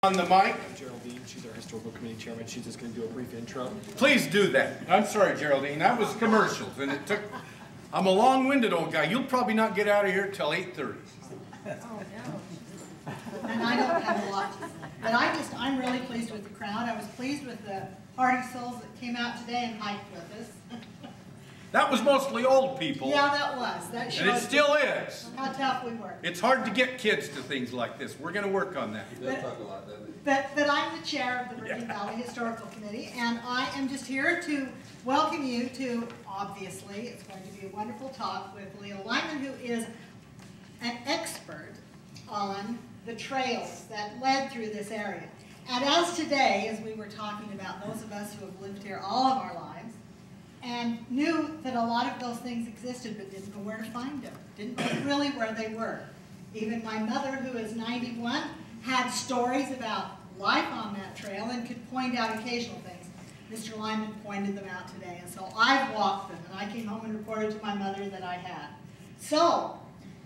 On the mic. Geraldine, she's our historical committee chairman. She's just going to do a brief intro. Please do that. I'm sorry, Geraldine. That was commercials, and it took. I'm a long-winded old guy. You'll probably not get out of here till 8:30. Oh no. And I don't have a lot to say. But I'm really pleased with the crowd. I was pleased with the hardy souls that came out today and hiked with us. That was mostly old people. Yeah, that was. That and it still is. How tough we were. It's hard to get kids to things like this. We're going to work on that. But I'm the chair of the Virgin Valley Historical Committee, and I am just here to welcome you to, obviously, it's going to be a wonderful talk with Lyman, who is an expert on the trails that led through this area. And as today, as we were talking about those of us who have lived here all of our lives, and knew that a lot of those things existed but didn't know where to find them, didn't know really where they were. Even my mother, who is 91, had stories about life on that trail and could point out occasional things. Mr. Lyman pointed them out today, and so I've walked them, and I came home and reported to my mother that I had. So,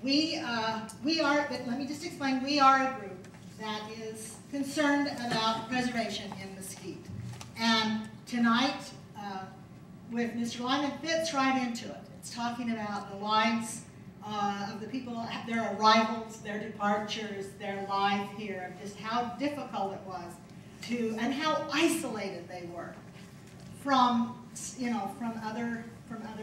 we are, but let me just explain, we are a group that is concerned about preservation in Mesquite. And tonight, with Mr. Lyman, fits right into it. It's talking about the lives of the people, their arrivals, their departures, their life here, just how difficult it was to, and how isolated they were from, from other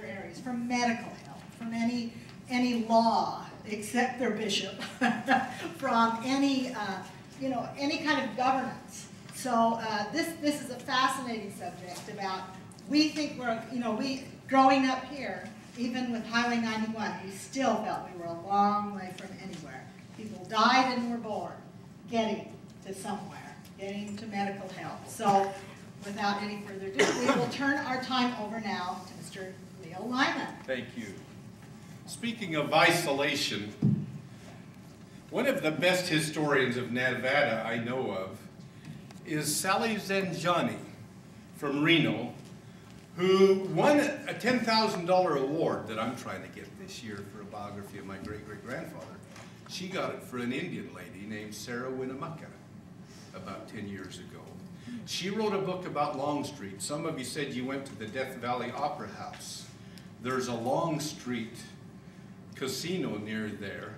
areas, from medical help, from any law except their bishop, from any any kind of governance. So this is a fascinating subject about. We think we're, growing up here, even with Highway 91, we still felt we were a long way from anywhere. People died and were born, getting to somewhere, getting to medical help. So, without any further ado, we will turn our time over now to Mr. Leo Lyman. Thank you. Speaking of isolation, one of the best historians of Nevada I know of is Sally Zanjani from Reno, who won a $10,000 award that I'm trying to get this year for a biography of my great-great-grandfather. She got it for an Indian lady named Sarah Winnemucca about 10 years ago. She wrote a book about Longstreet. Some of you said you went to the Death Valley Opera House. There's a Longstreet casino near there,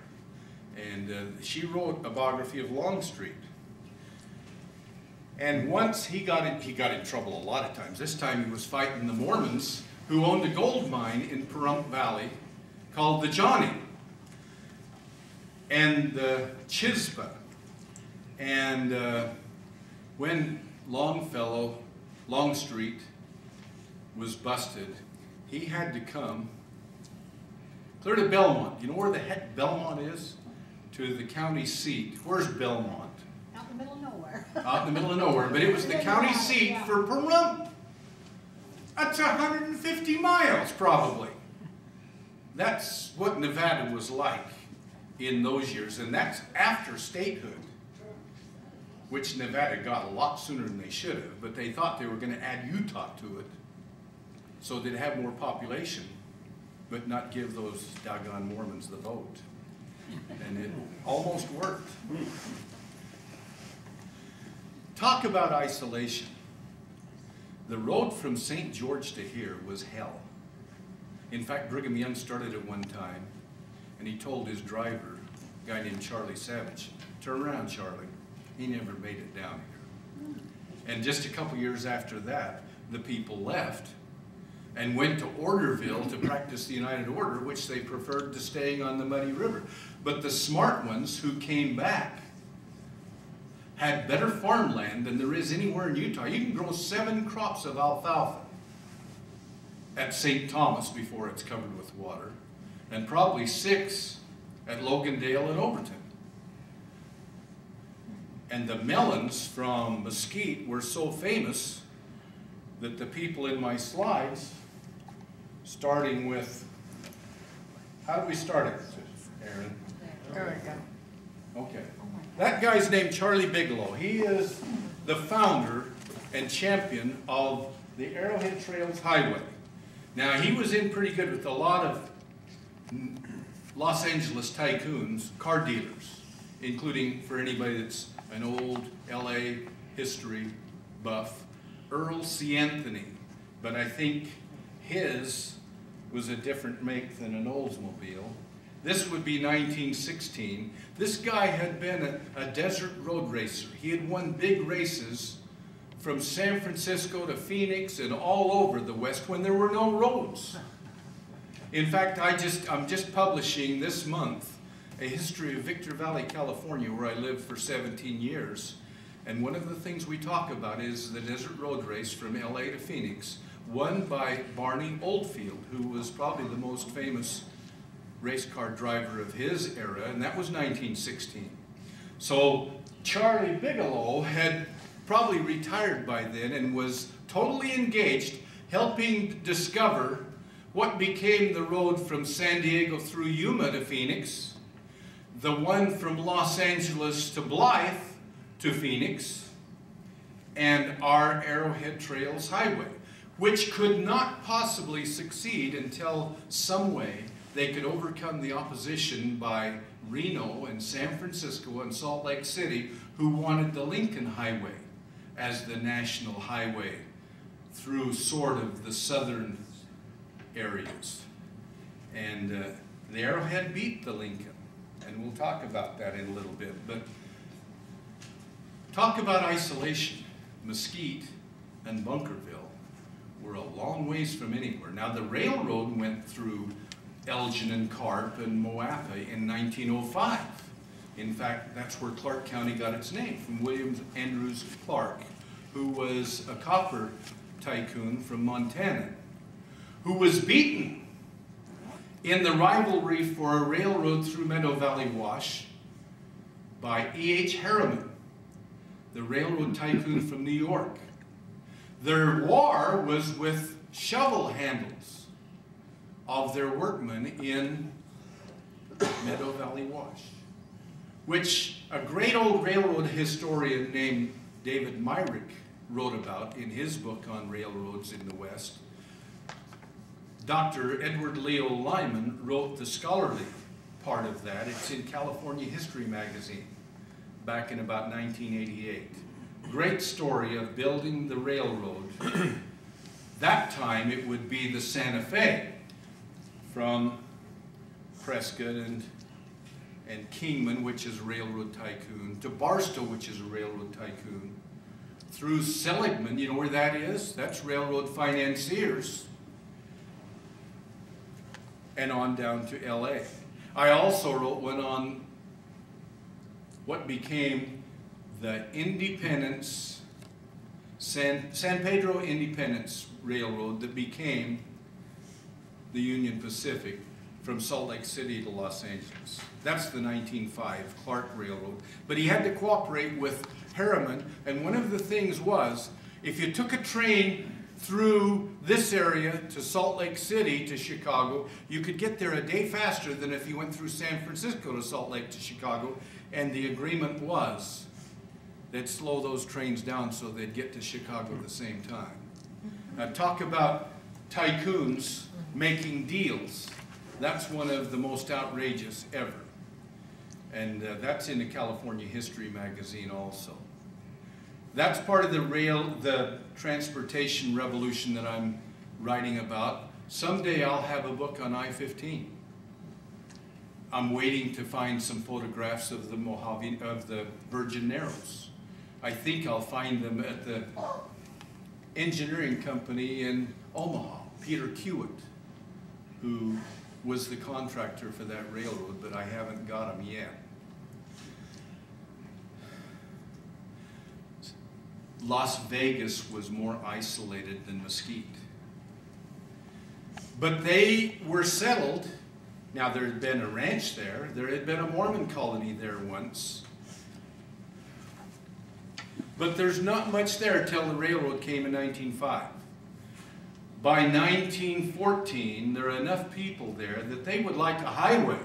and she wrote a biography of Longstreet. And once he got in trouble a lot of times. This time he was fighting the Mormons who owned a gold mine in Pahrump Valley called the Johnny and the Chispa. And when Longstreet was busted, he had to come clear to Belmont. You know where the heck Belmont is? To the county seat. Where's Belmont? Out in the middle of nowhere. Out in the middle of nowhere, but it was the county seat for Pahrump. That's 150 miles, probably. That's what Nevada was like in those years, and that's after statehood, which Nevada got a lot sooner than they should have, but they thought they were going to add Utah to it so they'd have more population, but not give those doggone Mormons the vote. And it almost worked. Talk about isolation. The road from St. George to here was hell. In fact, Brigham Young started at one time, and he told his driver, a guy named Charlie Savage, "Turn around, Charlie." He never made it down here. And just a couple years after that, the people left and went to Orderville to practice the United Order, which they preferred to staying on the Muddy River. But the smart ones who came back had better farmland than there is anywhere in Utah. You can grow 7 crops of alfalfa at St. Thomas before it's covered with water, and probably 6 at Logandale and Overton. And the melons from Mesquite were so famous that the people in my slides, starting with, how do we start it, Aaron? There we go. Okay. That guy's named Charlie Bigelow. He is the founder and champion of the Arrowhead Trails Highway. Now, he was in pretty good with a lot of Los Angeles tycoons, car dealers, including, for anybody that's an old LA history buff, Earl C. Anthony, but I think his was a different make than an Oldsmobile. This would be 1916. This guy had been a desert road racer. He had won big races from San Francisco to Phoenix and all over the West when there were no roads. In fact, I'm just publishing this month a history of Victor Valley, California, where I lived for 17 years. And one of the things we talk about is the desert road race from LA to Phoenix, won by Barney Oldfield, who was probably the most famous race car driver of his era, and that was 1916. So Charlie Bigelow had probably retired by then and was totally engaged helping discover what became the road from San Diego through Yuma to Phoenix, the one from Los Angeles to Blythe to Phoenix, and our Arrowhead Trails Highway, which could not possibly succeed until some way they could overcome the opposition by Reno and San Francisco and Salt Lake City, who wanted the Lincoln Highway as the national highway through sort of the southern areas. And the Arrowhead beat the Lincoln, and we'll talk about that in a little bit. But talk about isolation. Mesquite and Bunkerville were a long ways from anywhere. Now the railroad went through Elgin and Carp and Moapa in 1905. In fact, that's where Clark County got its name, from William Andrews Clark, who was a copper tycoon from Montana, who was beaten in the rivalry for a railroad through Meadow Valley Wash by E.H. Harriman, the railroad tycoon from New York. Their war was with shovel handles of their workmen in Meadow Valley Wash, which a great old railroad historian named David Myrick wrote about in his book on railroads in the West. Dr. Edward Leo Lyman wrote the scholarly part of that. It's in California History magazine back in about 1988. Great story of building the railroad. That time it would be the Santa Fe from Prescott and Kingman, which is a railroad tycoon, to Barstow, which is a railroad tycoon, through Seligman, you know where that is? That's railroad financiers, and on down to LA. I also wrote one on what became the Independence, San Pedro Independence Railroad that became the Union Pacific from Salt Lake City to Los Angeles. That's the 1905 Clark Railroad. But he had to cooperate with Harriman, and one of the things was, if you took a train through this area to Salt Lake City to Chicago, you could get there a day faster than if you went through San Francisco to Salt Lake to Chicago, and the agreement was they'd slow those trains down so they'd get to Chicago at the same time. Now talk about tycoons making deals. That's one of the most outrageous ever. And that's in the California History magazine also. That's part of the transportation revolution that I'm writing about. Someday I'll have a book on I-15. I'm waiting to find some photographs of the Virgin Narrows. I think I'll find them at the engineering company in Omaha, Peter Kiewit, who was the contractor for that railroad, but I haven't got them yet. Las Vegas was more isolated than Mesquite. But they were settled. Now, there had been a ranch there. There had been a Mormon colony there once. But there's not much there till the railroad came in 1905. By 1914, there are enough people there that they would like a highway.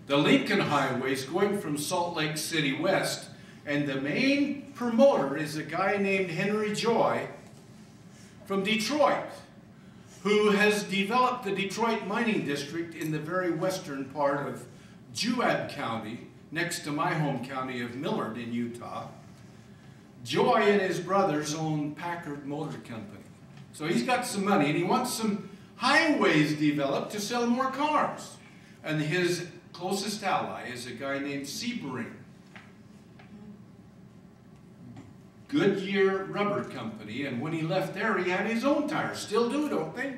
The Lincoln Highway is going from Salt Lake City west, and the main promoter is a guy named Henry Joy from Detroit, who has developed the Detroit mining district in the very western part of Juab County next to my home county of Millard in Utah. Joy and his brothers own Packard Motor Company. So he's got some money and he wants some highways developed to sell more cars. And his closest ally is a guy named Sebring. Goodyear Rubber Company, and when he left there, he had his own tires. Still do, don't they?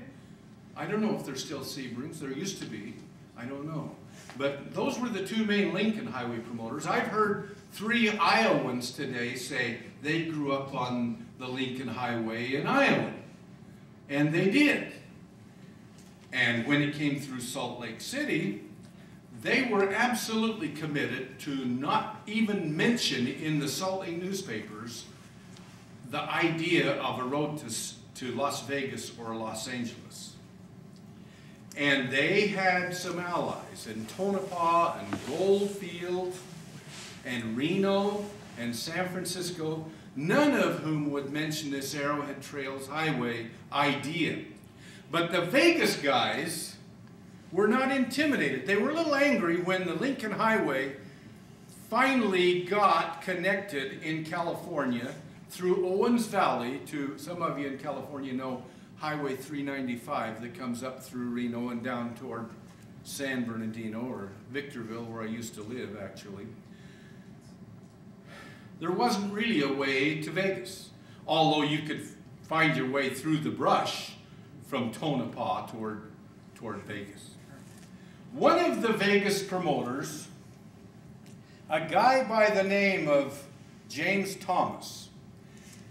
I don't know if they're still Sebrings. There used to be. I don't know. But those were the two main Lincoln Highway promoters. I've heard 3 Iowans today say they grew up on the Lincoln Highway in Iowa. And they did. And when it came through Salt Lake City, they were absolutely committed to not even mention in the Salt Lake newspapers the idea of a road to Las Vegas or Los Angeles. And they had some allies in Tonopah and Goldfield and Reno and San Francisco, none of whom would mention this Arrowhead Trails Highway idea. But the Vegas guys were not intimidated. They were a little angry when the Lincoln Highway finally got connected in California through Owens Valley to, some of you in California know, Highway 395 that comes up through Reno and down toward San Bernardino or Victorville, where I used to live actually. There wasn't really a way to Vegas, although you could find your way through the brush from Tonopah toward Vegas. One of the Vegas promoters, a guy by the name of James Thomas,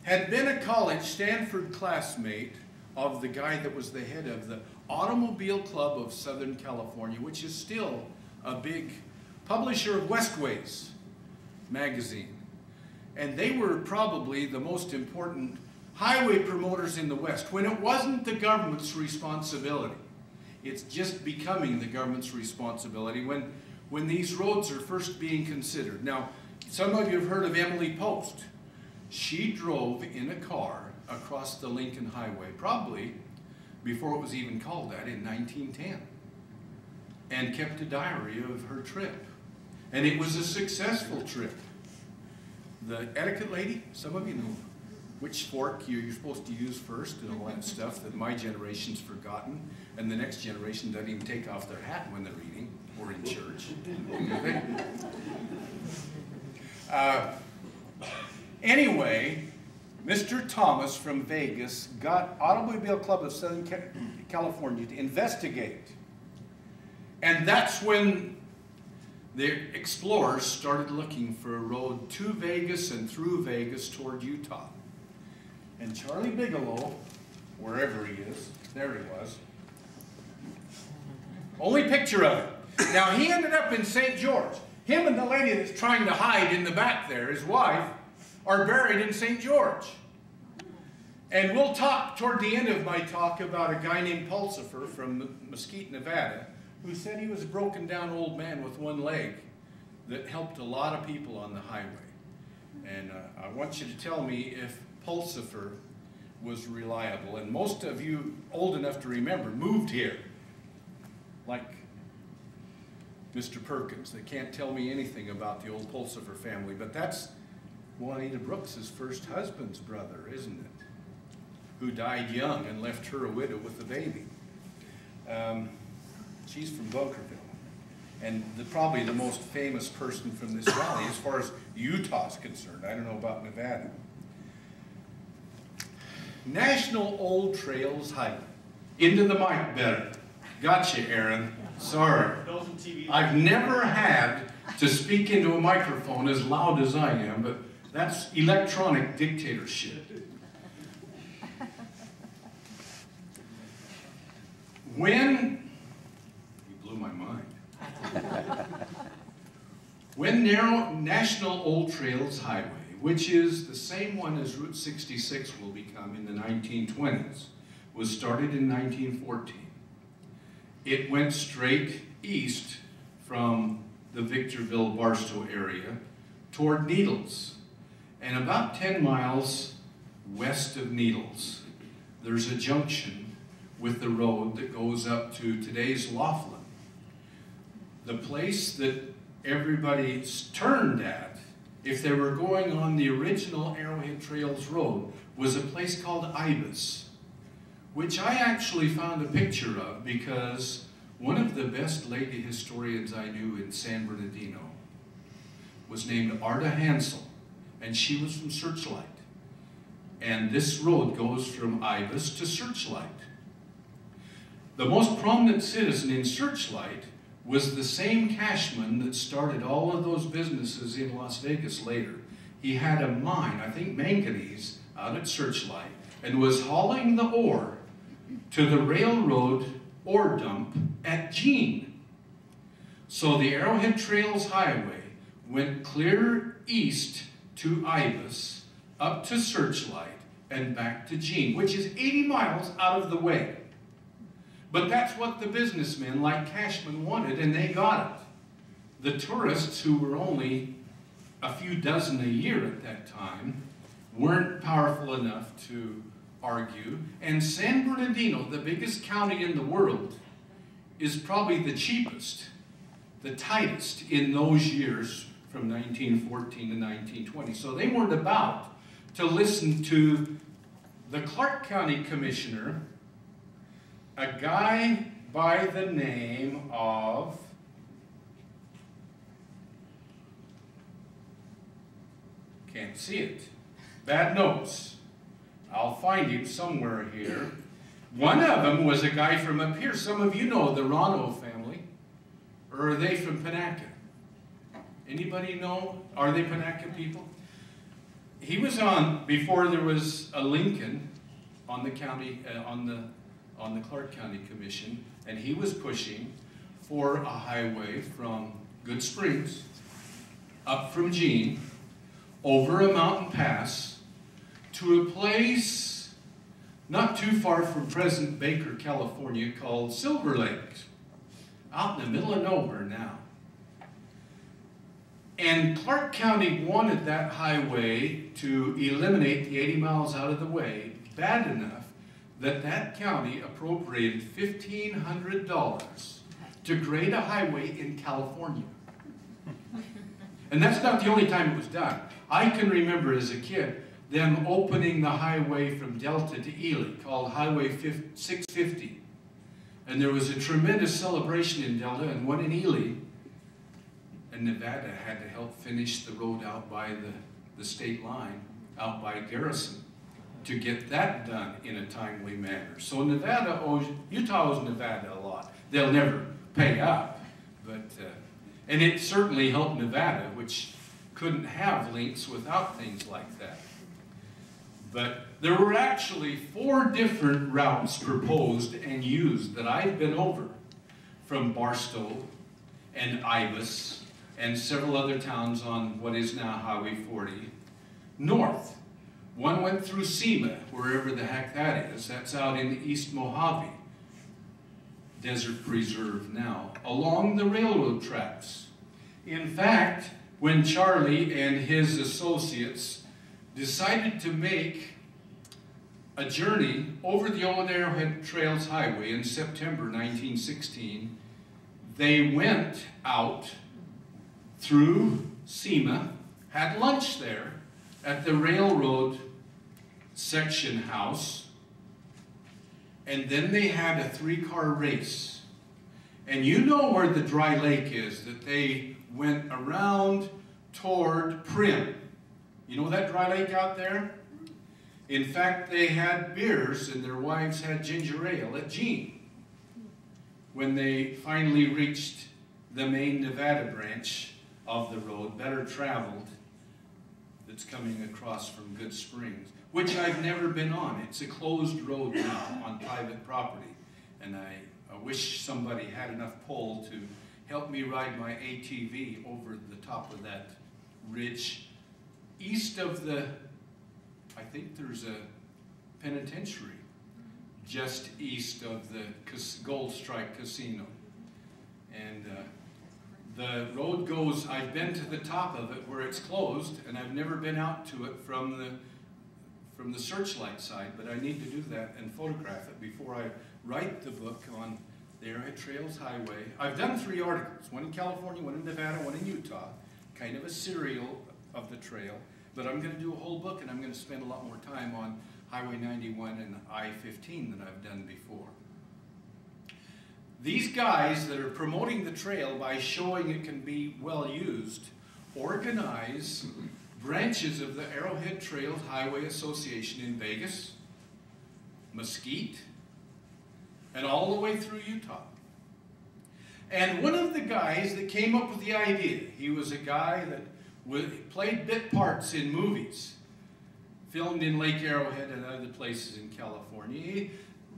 had been a college Stanford classmate of the guy that was the head of the Automobile Club of Southern California, which is still a big publisher of Westways magazine. And they were probably the most important highway promoters in the West when it wasn't the government's responsibility. It's just becoming the government's responsibility when these roads are first being considered. Now, some of you have heard of Emily Post. She drove in a car across the Lincoln Highway, probably before it was even called that, in 1910, and kept a diary of her trip. And it was a successful trip. The etiquette lady, some of you know which fork you're supposed to use first and all that stuff that my generation's forgotten, and the next generation doesn't even take off their hat when they're eating or in church. Anyway, Mr. Thomas from Vegas got Automobile Club of Southern California to investigate. And that's when the explorers started looking for a road to Vegas and through Vegas toward Utah. And Charlie Bigelow, wherever he is, there he was. Only picture of it. Now he ended up in St. George. Him and the lady that's trying to hide in the back there, his wife, are buried in St. George. And we'll talk toward the end of my talk about a guy named Pulsifer from Mesquite, Nevada, who said he was a broken down old man with one leg that helped a lot of people on the highway. And I want you to tell me if Pulsifer was reliable. And most of you old enough to remember moved here, like Mr. Perkins. They can't tell me anything about the old Pulsifer family, but that's Juanita Brooks' first husband's brother, isn't it? Who died young and left her a widow with a baby. She's from Bunkerville. And probably the most famous person from this valley as far as Utah's concerned. I don't know about Nevada. National Old Trails Highway. Into the mic better. Gotcha, Aaron. Sorry. I've never had to speak into a microphone as loud as I am, but that's electronic dictatorship. You blew my mind. When National Old Trails Highway, which is the same one as Route 66 will become in the 1920s, was started in 1914. It went straight east from the Victorville-Barstow area toward Needles. And about 10 miles west of Needles, there's a junction with the road that goes up to today's Laughlin. The place that everybody turned at, if they were going on the original Arrowhead Trails Road, was a place called Ibis, which I actually found a picture of because one of the best lady historians I knew in San Bernardino was named Arda Hansel, and she was from Searchlight. And this road goes from Ibis to Searchlight. The most prominent citizen in Searchlight was the same cashman that started all of those businesses in Las Vegas later. He had a mine, I think manganese, out at Searchlight, and was hauling the ore to the railroad ore dump at Jean. So the Arrowhead Trails Highway went clear east to Ibis, up to Searchlight, and back to Jean, which is 80 miles out of the way. But that's what the businessmen like Cashman wanted, and they got it. The tourists, who were only a few dozen a year at that time, weren't powerful enough to argue. And San Bernardino, the biggest county in the world, is probably the cheapest, the tightest in those years from 1914 to 1920. So they weren't about to listen to the Clark County Commissioner, a guy by the name of can't see it. Bad notes. I'll find him somewhere here. One of them was a guy from up here. Some of you know the Rano family. Or are they from Panaca? Anybody know? Are they Panaca people? He was on before there was a Lincoln on the county, on the Clark County Commission, and he was pushing for a highway from Good Springs up from Jean over a mountain pass to a place not too far from present Baker, California, called Silver Lake, out in the middle of nowhere now. And Clark County wanted that highway to eliminate the 80 miles out of the way bad enough that that county appropriated $1,500 to grade a highway in California. And that's not the only time it was done. I can remember as a kid them opening the highway from Delta to Ely called Highway 650. And there was a tremendous celebration in Delta and one in Ely. And Nevada had to help finish the road out by the state line, out by Garrison, to get that done in a timely manner. So Nevada owes, Utah owes Nevada a lot. They'll never pay up, but, and it certainly helped Nevada, which couldn't have links without things like that. But there were actually 4 different routes proposed and used that I've been over, from Barstow and Ibis and several other towns on what is now Highway 40, north. One went through Sema, wherever the heck that is. That's out in East Mojave Desert Preserve now, along the railroad tracks. In fact, when Charlie and his associates decided to make a journey over the old Arrowhead Trails Highway in September 1916, they went out through Sema, had lunch there at the railroad section house, and then they had a 3-car race. And you know where the dry lake is, that they went around toward Prim. You know that dry lake out there? In fact, they had beers and their wives had ginger ale at Jean when they finally reached the main Nevada branch of the road, better traveled, that's coming across from Good Springs, which I've never been on. It's a closed road now on private property, and I wish somebody had enough pull to help me ride my ATV over the top of that ridge east of the, I think there's a penitentiary just east of the Gold Strike Casino. And the road goes, I've been to the top of it where it's closed, and I've never been out to it from the Searchlight side, but I need to do that and photograph it before I write the book on the Arrowhead Trails Highway. I've done 3 articles, one in California, one in Nevada, one in Utah, kind of a serial of the trail, but I'm going to do a whole book, and I'm going to spend a lot more time on Highway 91 and I-15 than I've done before. These guys that are promoting the trail by showing it can be well used organize branches of the Arrowhead Trails Highway Association in Vegas, Mesquite, and all the way through Utah. And one of the guys that came up with the idea, he was a guy that played bit parts in movies, filmed in Lake Arrowhead and other places in California.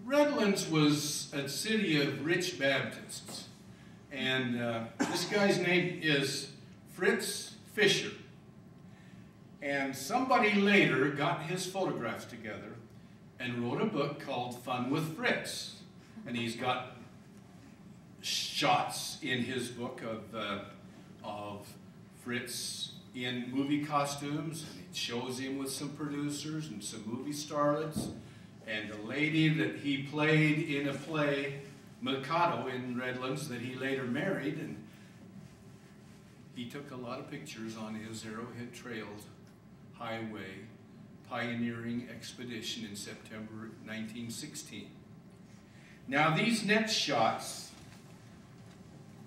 Redlands was a city of rich Baptists. And this guy's name is Fritz Fisher. And somebody later got his photographs together and wrote a book called Fun with Fritz. And he's got shots in his book of Fritz in movie costumes, and it shows him with some producers and some movie starlets, and a lady that he played in a play, Mikado, in Redlands, that he later married, and he took a lot of pictures on his Arrowhead Trails Highway pioneering expedition in September 1916. Now these next shots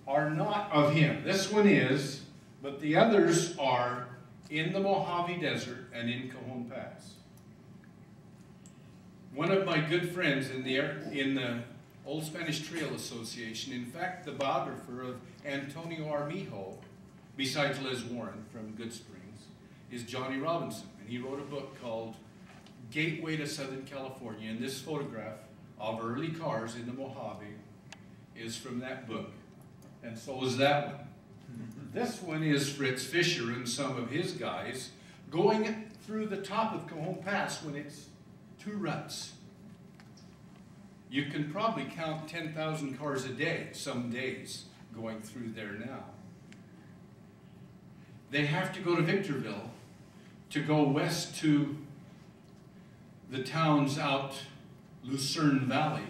are not of him. This one is, but the others are in the Mojave Desert and in Cajon Pass. One of my good friends in the Old Spanish Trail Association, in fact the biographer of Antonio Armijo, besides Liz Warren from Good Springs, is Johnny Robinson. And he wrote a book called Gateway to Southern California, and this photograph of early cars in the Mojave is from that book, and so is that one. This one is Fritz Fisher and some of his guys going through the top of Cajon Pass when it's 2 ruts. You can probably count 10,000 cars a day, some days, going through there now. They have to go to Victorville to go west to the towns out Lucerne Valley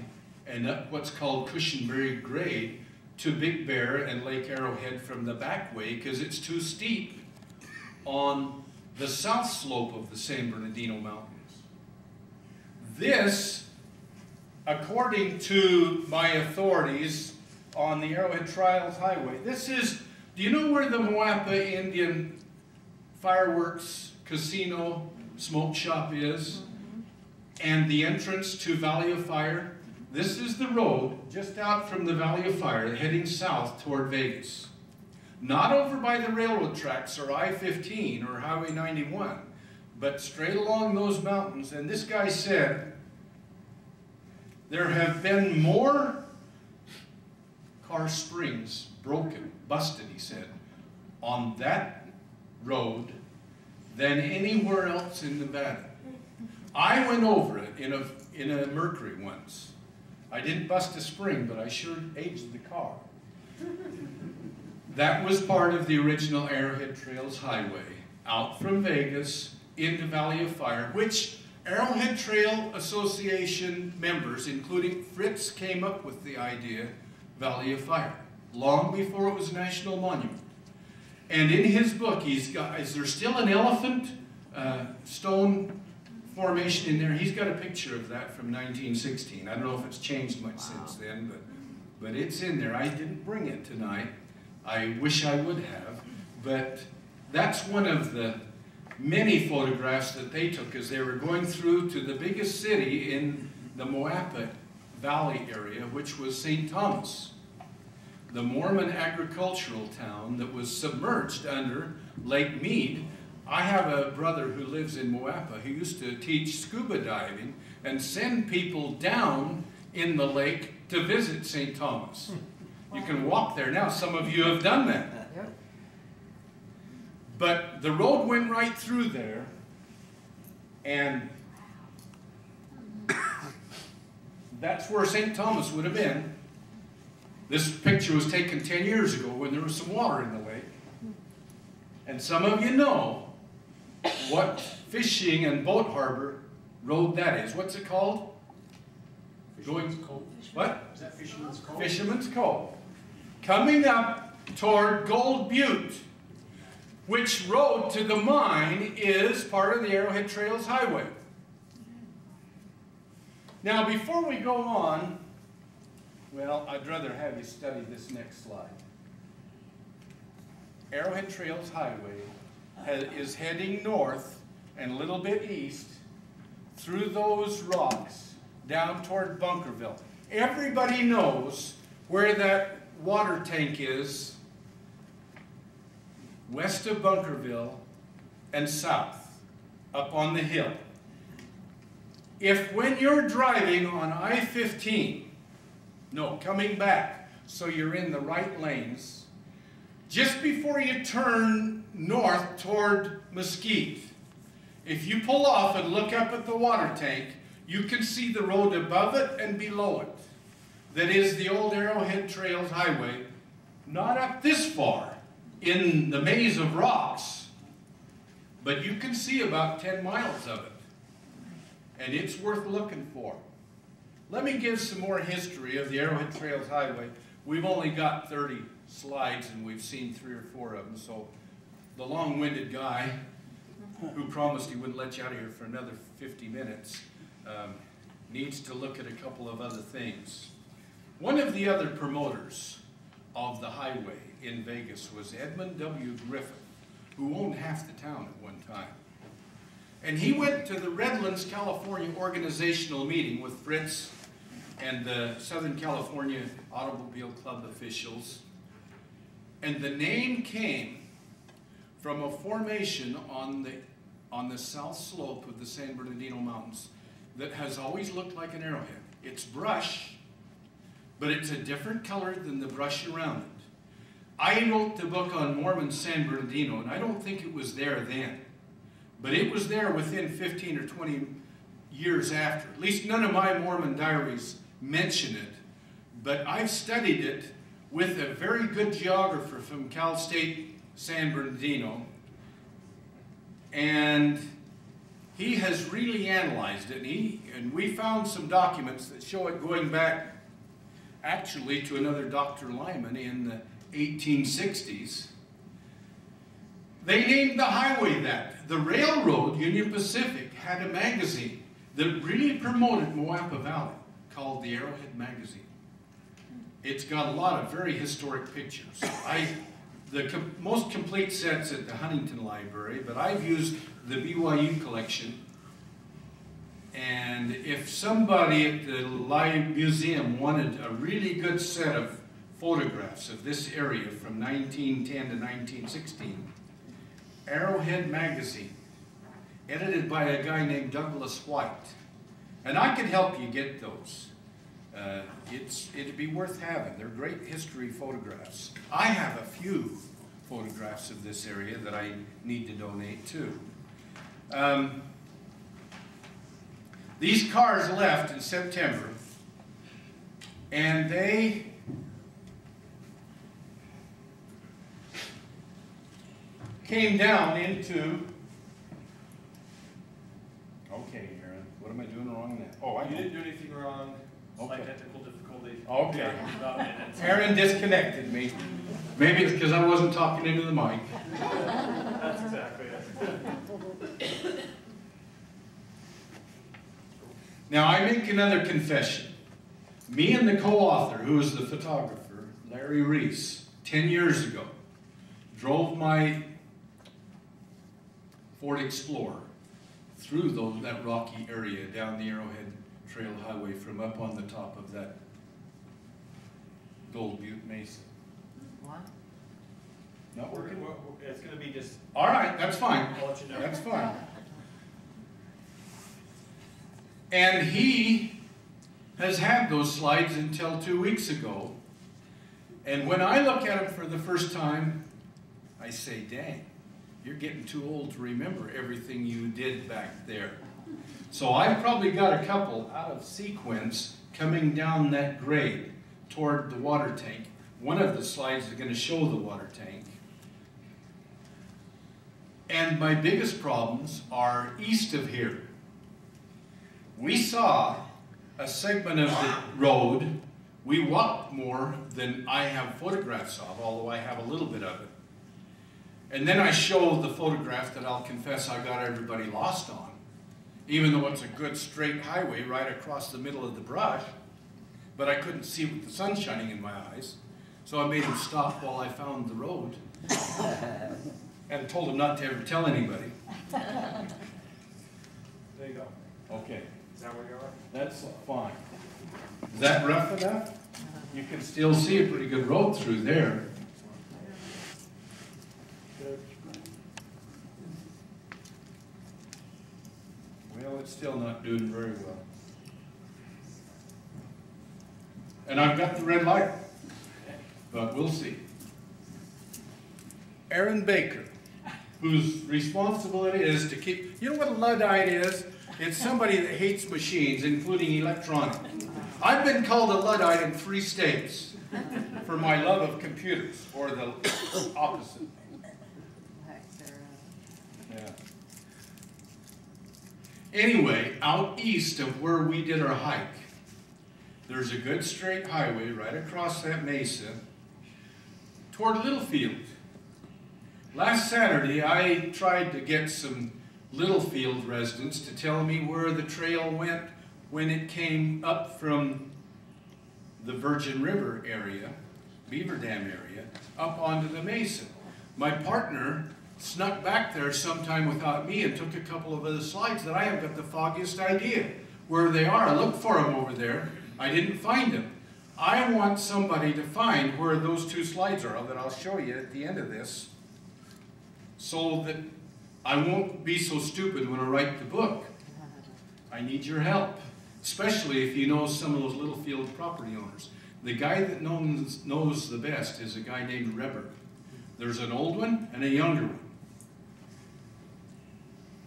and up what's called Cushenberry Grade to Big Bear and Lake Arrowhead from the back way because it's too steep on the south slope of the San Bernardino Mountains. This, according to my authorities on the Arrowhead Trails Highway, this is, do you know where the Moapa Indian fireworks casino smoke shop is? And the entrance to Valley of Fire? This is the road just out from the Valley of Fire heading south toward Vegas. Not over by the railroad tracks or I-15 or Highway 91, but straight along those mountains. And this guy said, there have been more car springs broken, busted, he said, on that road than anywhere else in Nevada. I went over it in a Mercury once. I didn't bust a spring, but I sure aged the car. That was part of the original Arrowhead Trails Highway, out from Vegas into Valley of Fire, which Arrowhead Trail Association members, including Fritz, came up with the idea, Valley of Fire, long before it was a national monument. And in his book, he's got, is there still an elephant stone formation in there? He's got a picture of that from 1916. I don't know if it's changed much since then, but it's in there. I didn't bring it tonight. I wish I would have, but that's one of the many photographs that they took as they were going through to the biggest city in the Moapa Valley area, which was St. Thomas, the Mormon agricultural town that was submerged under Lake Mead. I have a brother who lives in Moapa who used to teach scuba diving and send people down in the lake to visit St. Thomas. You can walk there now. Some of you have done that. But the road went right through there, and that's where St. Thomas would have been. This picture was taken 10 years ago when there was some water in the lake. And some of you know what fishing and boat harbor road that is. What's it called? Going, what? Is that Fisherman's Cove? Fisherman's Cove. Coming up toward Gold Butte, which road to the mine is part of the Arrowhead Trails Highway. Now, before we go on, well, I'd rather have you study this next slide. Arrowhead Trails Highway is heading north and a little bit east through those rocks down toward Bunkerville. Everybody knows where that water tank is west of Bunkerville and south up on the hill. If when you're driving on I-15, no, coming back, so you're in the right lanes, just before you turn north toward Mesquite, if you pull off and look up at the water tank, you can see the road above it and below it. That is the old Arrowhead Trails Highway, not up this far in the maze of rocks, but you can see about 10 miles of it. And it's worth looking for. Let me give some more history of the Arrowhead Trails Highway. We've only got 30 slides and we've seen 3 or 4 of them, so the long-winded guy who promised he wouldn't let you out of here for another 50 minutes needs to look at a couple of other things. One of the other promoters of the highway in Vegas was Edmund W. Griffith, who owned half the town at one time. And he went to the Redlands, California organizational meeting with Fritz and the Southern California Automobile Club officials. And the name came from a formation on the south slope of the San Bernardino Mountains that has always looked like an arrowhead. It's brush, but it's a different color than the brush around it. I wrote the book on Mormon San Bernardino, and I don't think it was there then. But it was there within 15 or 20 years after. At least none of my Mormon diaries mention it. But I've studied it with a very good geographer from Cal State San Bernardino. And he has really analyzed it. And we found some documents that show it going back actually to another Dr. Lyman in the 1860s. They named the highway that. The railroad, Union Pacific, had a magazine that really promoted Moapa Valley called the Arrowhead Magazine. It's got a lot of very historic pictures. The most complete set's at the Huntington Library, but I've used the BYU collection. And if somebody at the museum wanted a really good set of photographs of this area from 1910 to 1916, Arrowhead Magazine, edited by a guy named Douglas White. And I could help you get those. It'd be worth having. They're great history photographs. I have a few photographs of this area that I need to donate too. These cars left in September, and they came down into, okay, Aaron, what am I doing wrong now? Oh, I You didn't do anything wrong. Slight Okay. technical difficulty. Okay. About minutes. Aaron disconnected me. Maybe it's because I wasn't talking into the mic. That's exactly it. Now, I make another confession. Me and the co-author, who is the photographer, Larry Reese, 10 years ago, drove my Ford Explorer through that rocky area down the Arrowhead Trail Highway from up on the top of that Gold Butte Mesa. What? Not working? It's going to be just, All right, that's fine. I'll let you know. That's fine. And he has had those slides until 2 weeks ago. And when I look at them for the first time, I say, dang, you're getting too old to remember everything you did back there. So I've probably got a couple out of sequence coming down that grade toward the water tank. One of the slides is going to show the water tank. And my biggest problems are east of here. We saw a segment of the road We walked more than I have photographs of, although I have a little bit of it. And then I show the photograph that I'll confess I got everybody lost on, even though it's a good straight highway right across the middle of the brush, but I couldn't see with the sun shining in my eyes. So I made him stop while I found the road and told him not to ever tell anybody. There you go. Okay. Is that where you are? That's fine. Is that rough enough? You can still see a pretty good road through there. Well, it's still not doing very well. And I've got the red light, but we'll see. Aaron Baker, whose responsibility it is to keep, you know what a Luddite is? It's somebody that hates machines, including electronics. I've been called a Luddite in 3 states for my love of computers, or the opposite. Yeah. Anyway, out east of where we did our hike, there's a good straight highway right across that mesa toward Littlefield. Last Saturday, I tried to get some Littlefield residents to tell me where the trail went when it came up from the Virgin River area, Beaver Dam area, up onto the mesa. My partner snuck back there sometime without me and took a couple of other slides that I haven't got the foggiest idea where they are. I looked for them over there. I didn't find them. I want somebody to find where those 2 slides are that I'll show you at the end of this, so that I won't be so stupid when I write the book. I need your help, especially if you know some of those Littlefield property owners. The guy that knows the best is a guy named Reber. There's an old one and a younger one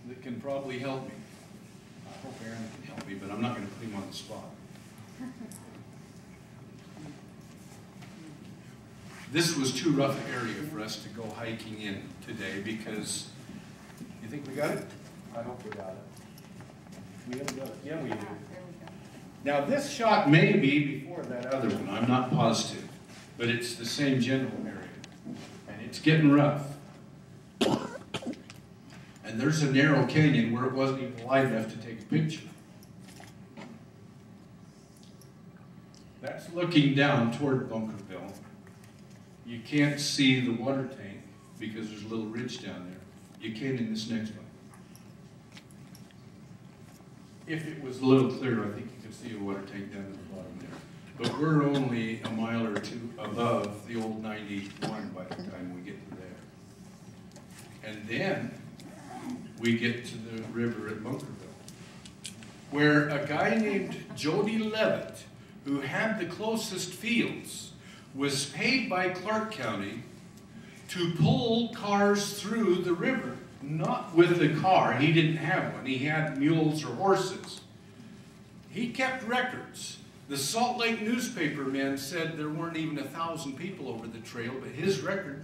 that can probably help me. I hope Aaron can help me, but I'm not going to put him on the spot. This was too rough an area for us to go hiking in today because, you think we got it? I hope we got it. We haven't got it. Yeah, we do. Now this shot may be before that other one, I'm not positive, but it's the same general area. And it's getting rough. And there's a narrow canyon where it wasn't even wide enough to take a picture. That's looking down toward Bunkerville. You can't see the water tank because there's a little ridge down there. You can in this next one. If it was a little clearer, I think you could see a water tank down at the bottom there. But we're only a mile or 2 above the old 91 by the time we get to there. And then we get to the river at Bunkerville, where a guy named Jody Levitt, who had the closest fields, was paid by Clark County to pull cars through the river, not with the car. He didn't have one. He had mules or horses. He kept records. The Salt Lake newspaper men said there weren't even 1,000 people over the trail, but his record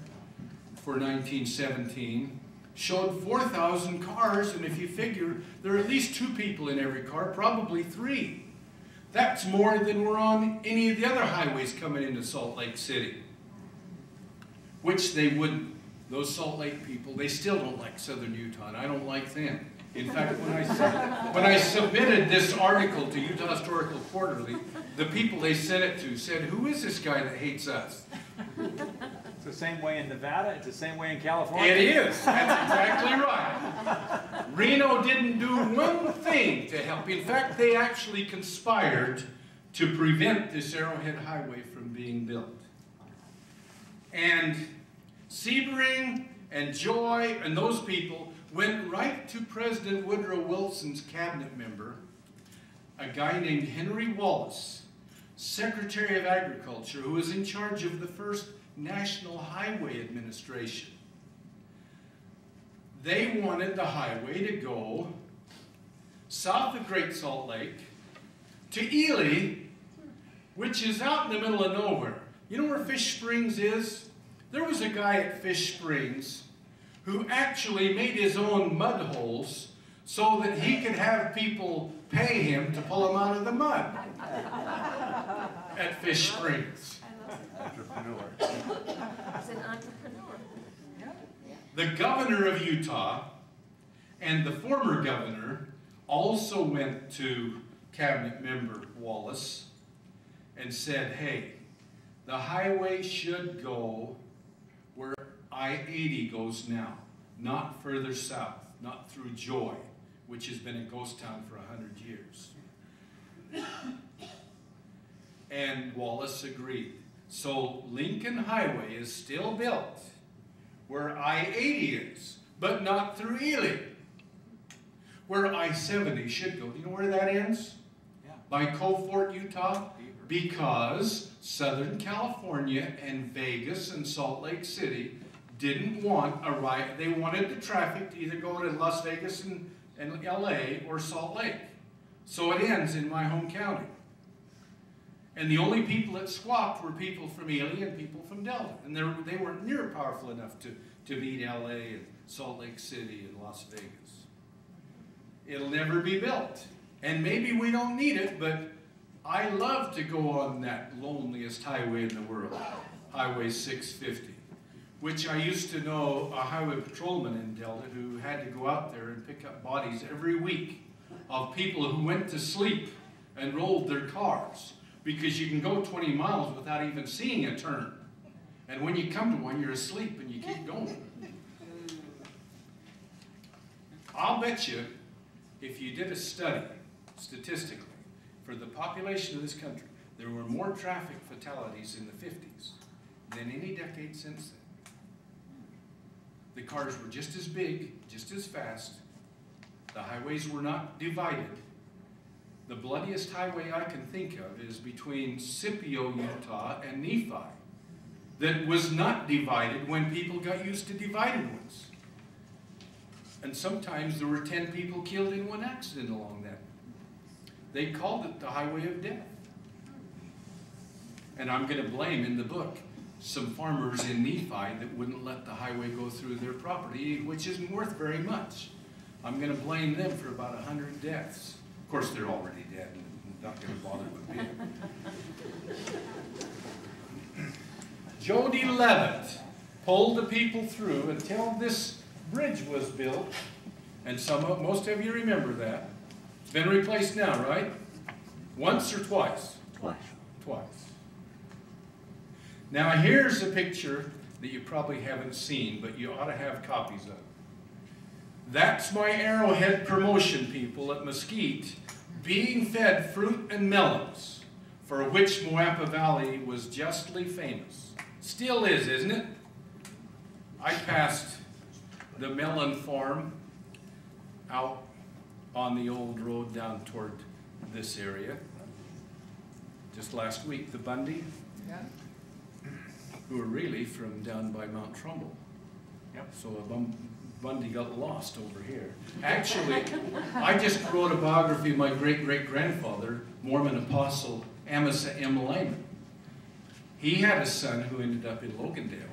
for 1917 showed 4,000 cars, and if you figure there are at least 2 people in every car, probably 3. That's more than were on any of the other highways coming into Salt Lake City. Which they wouldn't. Those Salt Lake people, they still don't like Southern Utah, and I don't like them. In fact, when I submitted this article to Utah Historical Quarterly, the people they sent it to said, "Who is this guy that hates us?" It's the same way in Nevada, it's the same way in California. It is. That's exactly right. Reno didn't do one thing to help. In fact, they actually conspired to prevent this Arrowhead Highway from being built. And Sebring and Joy and those people went right to President Woodrow Wilson's cabinet member, a guy named Henry Wallace, Secretary of Agriculture, who was in charge of the first National Highway Administration. They wanted the highway to go south of Great Salt Lake to Ely, which is out in the middle of nowhere. You know where Fish Springs is? There was a guy at Fish Springs who actually made his own mud holes so that he could have people pay him to pull them out of the mud. at Fish Springs. Entrepreneur. He's an entrepreneur. The governor of Utah and the former governor also went to cabinet member Wallace and said, hey, the highway should go where I-80 goes now, not further south, not through Joy, which has been a ghost town for 100 years. And Wallace agreed. So Lincoln Highway is still built where I-80 is, but not through Ely, where I-70 should go. Do you know where that ends? Yeah. By Cove Fort, Utah? Because Southern California and Vegas and Salt Lake City didn't want a right. They wanted the traffic to either go to Las Vegas and LA or Salt Lake. So it ends in my home county. And the only people that swapped were people from Ely and people from Delta. And they weren't near powerful enough to beat LA and Salt Lake City and Las Vegas. It'll never be built. And maybe we don't need it, but I love to go on that loneliest highway in the world, Highway 650, which I used to know a highway patrolman in Delta who had to go out there and pick up bodies every week of people who went to sleep and rolled their cars, because you can go 20 miles without even seeing a turn. And when you come to one, you're asleep and you keep going. I'll bet you, if you did a study, statistically, for the population of this country, there were more traffic fatalities in the 50s than any decade since then. The cars were just as big, just as fast. The highways were not divided. The bloodiest highway I can think of is between Scipio, Utah and Nephi, that was not divided when people got used to divided ones. And sometimes there were 10 people killed in one accident along that. They called it the Highway of Death. And I'm going to blame in the book some farmers in Nephi that wouldn't let the highway go through their property, which isn't worth very much. I'm going to blame them for about 100 deaths. Of course, they're already dead and not going to bother with me. Jody Levitt pulled the people through until this bridge was built, and most of you remember that. It's been replaced now, right? Once or twice? Twice. Twice. Now here's a picture that you probably haven't seen, but you ought to have copies of. That's my Arrowhead promotion people at Mesquite being fed fruit and melons, for which Moapa Valley was justly famous. Still is, isn't it? I passed the melon farm out on the old road down toward this area just last week. The Bundy, who are really from down by Mount Trumbull. Yep. So Bundy got lost over here. Actually, I just wrote a biography of my great-great-grandfather, Mormon apostle Amasa M. Lyman. He had a son who ended up in Logandale.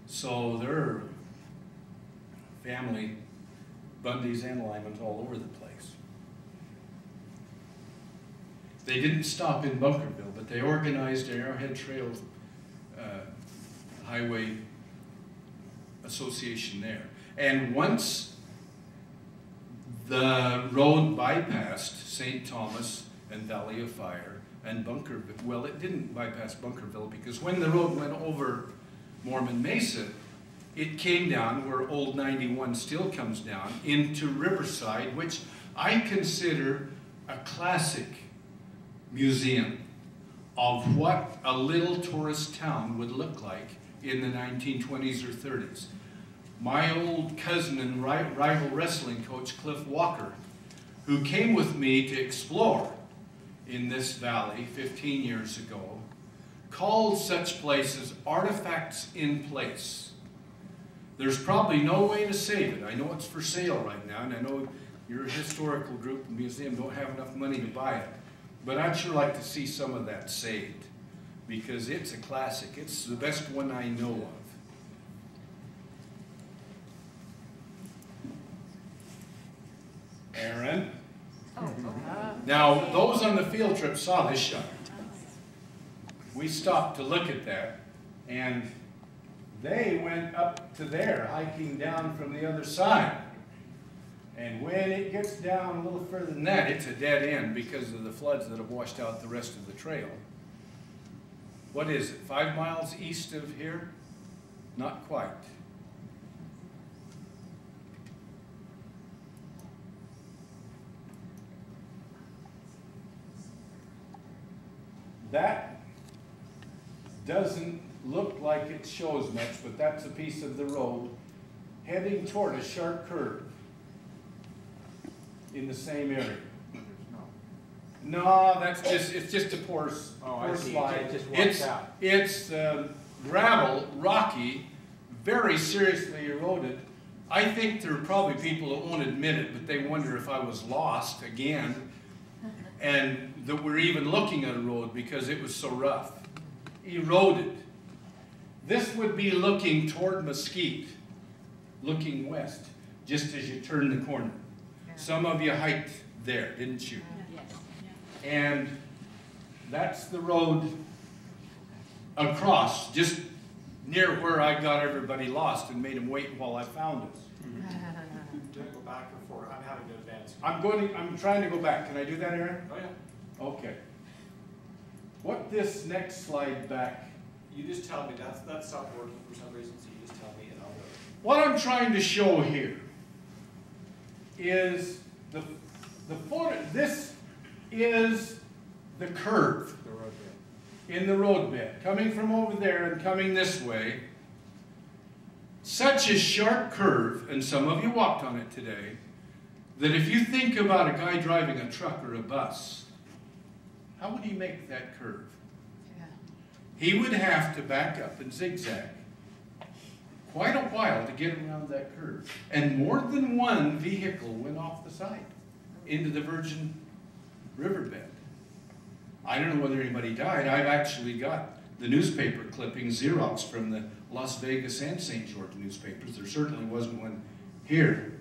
So there are family Bundys and Lymans all over the place. They didn't stop in Bunkerville, but they organized an Arrowhead Trail Highway Association there. And once the road bypassed St. Thomas and Valley of Fire and Bunkerville, well, it didn't bypass Bunkerville, because when the road went over Mormon Mesa, it came down where Old 91 still comes down into Riverside, which I consider a classic museum of what a little tourist town would look like in the 1920s or 30s. My old cousin and rival wrestling coach, Cliff Walker, who came with me to explore in this valley 15 years ago, called such places artifacts in place. There's probably no way to save it. I know it's for sale right now, and I know your historical group and museum don't have enough money to buy it. But I'd sure like to see some of that saved, because it's a classic. It's the best one I know of. Aaron? Now, those on the field trip saw this shot. we stopped to look at that, and they went up to there, hiking down from the other side. And when it gets down a little further than that, it's a dead end because of the floods that have washed out the rest of the trail. What is it, 5 miles east of here? Not quite. That doesn't look like it shows much, but that's a piece of the road heading toward a sharp curve in the same area. No, that's just, it's just a poor slide. It just walks out. It's gravel, rocky, very seriously eroded. I think there are probably people that won't admit it, but they wonder if I was lost again, and that we're even looking at a road because it was so rough. Eroded. This would be looking toward Mesquite, looking west, just as you turn the corner. Some of you hiked there, didn't you? Yes. And that's the road across, just near where I got everybody lost and made them wait while I found us. Do I go back or forward? I'm having to advance. I'm trying to go back. Can I do that, Aaron? Oh, yeah. Okay. What this next slide back, You just tell me. That stopped working for some reason, so you just tell me and I'll go. what I'm trying to show here is the photo. This is the curve The road there. in the roadbed, coming from over there and coming this way. Such a sharp curve, and some of you walked on it today, that if you think about a guy driving a truck or a bus, how would he make that curve? He would have to back up and zigzag quite a while to get around that curve. And more than one vehicle went off the side into the Virgin Riverbed. I don't know whether anybody died. I've actually got the newspaper clippings, Xerox, from the Las Vegas and St. George newspapers. There certainly wasn't one here.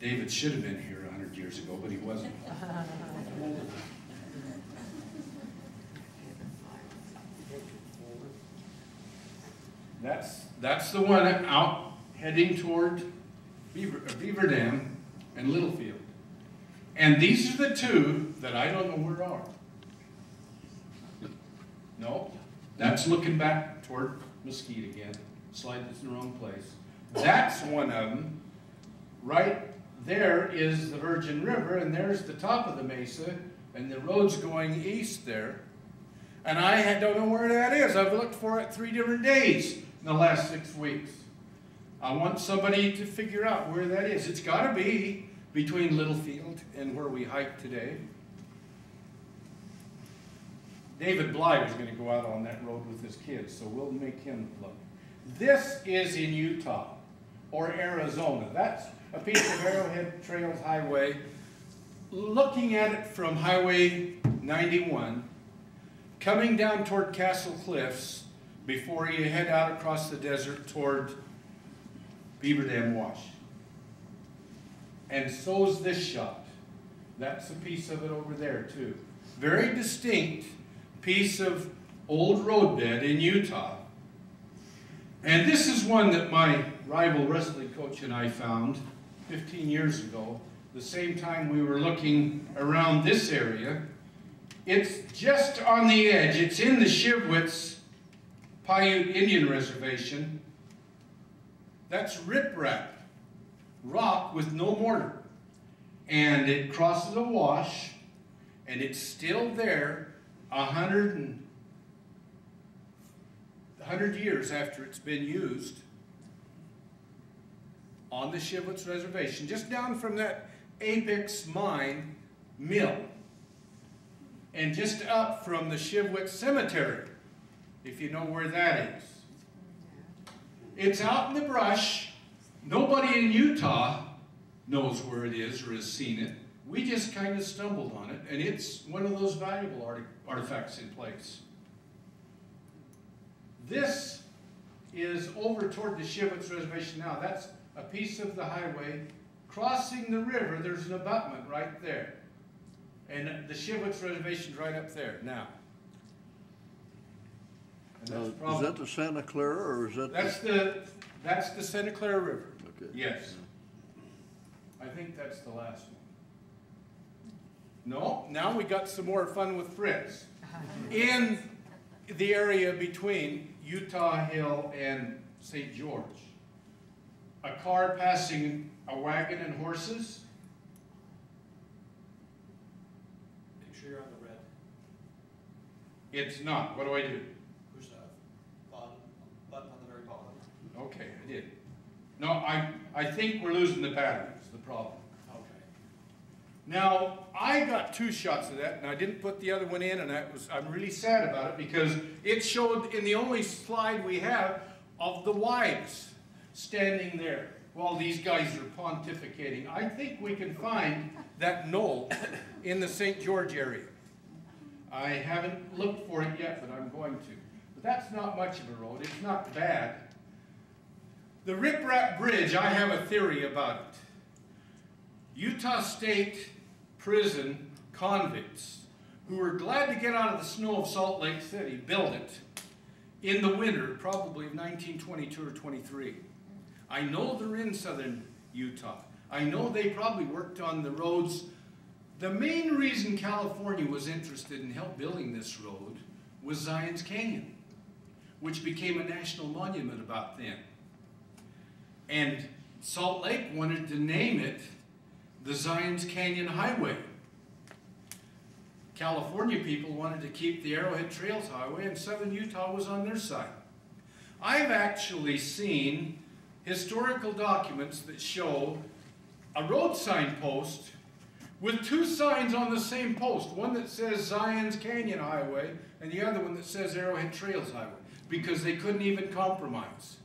David should have been here 100 years ago, but he wasn't. That's the one out heading toward Beaver Dam and Littlefield. And these are the two that I don't know where are. No, that's looking back toward Mesquite again. Slide this in the wrong place. That's one of them. Right there is the Virgin River, and there's the top of the mesa, and the road's going east there. And I don't know where that is. I've looked for it 3 different days in the last 6 weeks. I want somebody to figure out where that is. It's got to be between Littlefield and where we hiked today. David Bly was going to go out on that road with his kids, so we'll make him look. This is in Utah or Arizona. That's a piece of Arrowhead Trails Highway. Looking at it from Highway 91, coming down toward Castle Cliffs before you head out across the desert toward Beaver Dam Wash. And so's this shot. That's a piece of it over there too. Very distinct piece of old roadbed in Utah. And this is one that my rival wrestling coach and I found 15 years ago, the same time we were looking around this area. It's just on the edge. It's in the Shivwits Paiute Indian Reservation. That's riprap, rock with no mortar. And it crosses a wash, and it's still there 100 years after it's been used on the Shivwits Reservation, just down from that Apex Mine mill, and just up from the Shivwits Cemetery, if you know where that is. It's out in the brush. Nobody in Utah knows where it is or has seen it. We just kind of stumbled on it, and it's one of those valuable artifacts in place. This is over toward the Shivwits Reservation now. That's a piece of the highway. Crossing the river, there's an abutment right there. And the Shivwits Reservation's right up there now. And Now, that's is probably, that the Santa Clara or is that? that's the Santa Clara River. Okay. Yes. I think that's the last one. No, now we got some more fun with Fritz. In the area between Utah Hill and St. George, a car passing a wagon and horses. Make sure you're on the red. It's not. What do I do? Push that button on the very bottom. Okay, I did. No, I think we're losing the batteries, the problem. Okay. Now, I got 2 shots of that, and I didn't put the other one in, and I'm really sad about it because it showed in the only slide we have of the wives standing there while these guys are pontificating. I think we can find that knoll in the St. George area. I haven't looked for it yet, but I'm going to. But that's not much of a road. It's not bad. The Rip Rap Bridge, I have a theory about it. Utah State Prison convicts who were glad to get out of the snow of Salt Lake City built it in the winter, probably of 1922 or 23. I know they're in southern Utah. I know they probably worked on the roads. The main reason California was interested in help building this road was Zion's Canyon, which became a national monument about then. And Salt Lake wanted to name it the Zion's Canyon Highway. California people wanted to keep the Arrowhead Trails Highway, and southern Utah was on their side. I've actually seen historical documents that show a road sign post with 2 signs on the same post, one that says Zion's Canyon Highway and the other one that says Arrowhead Trails Highway, because they couldn't even compromise.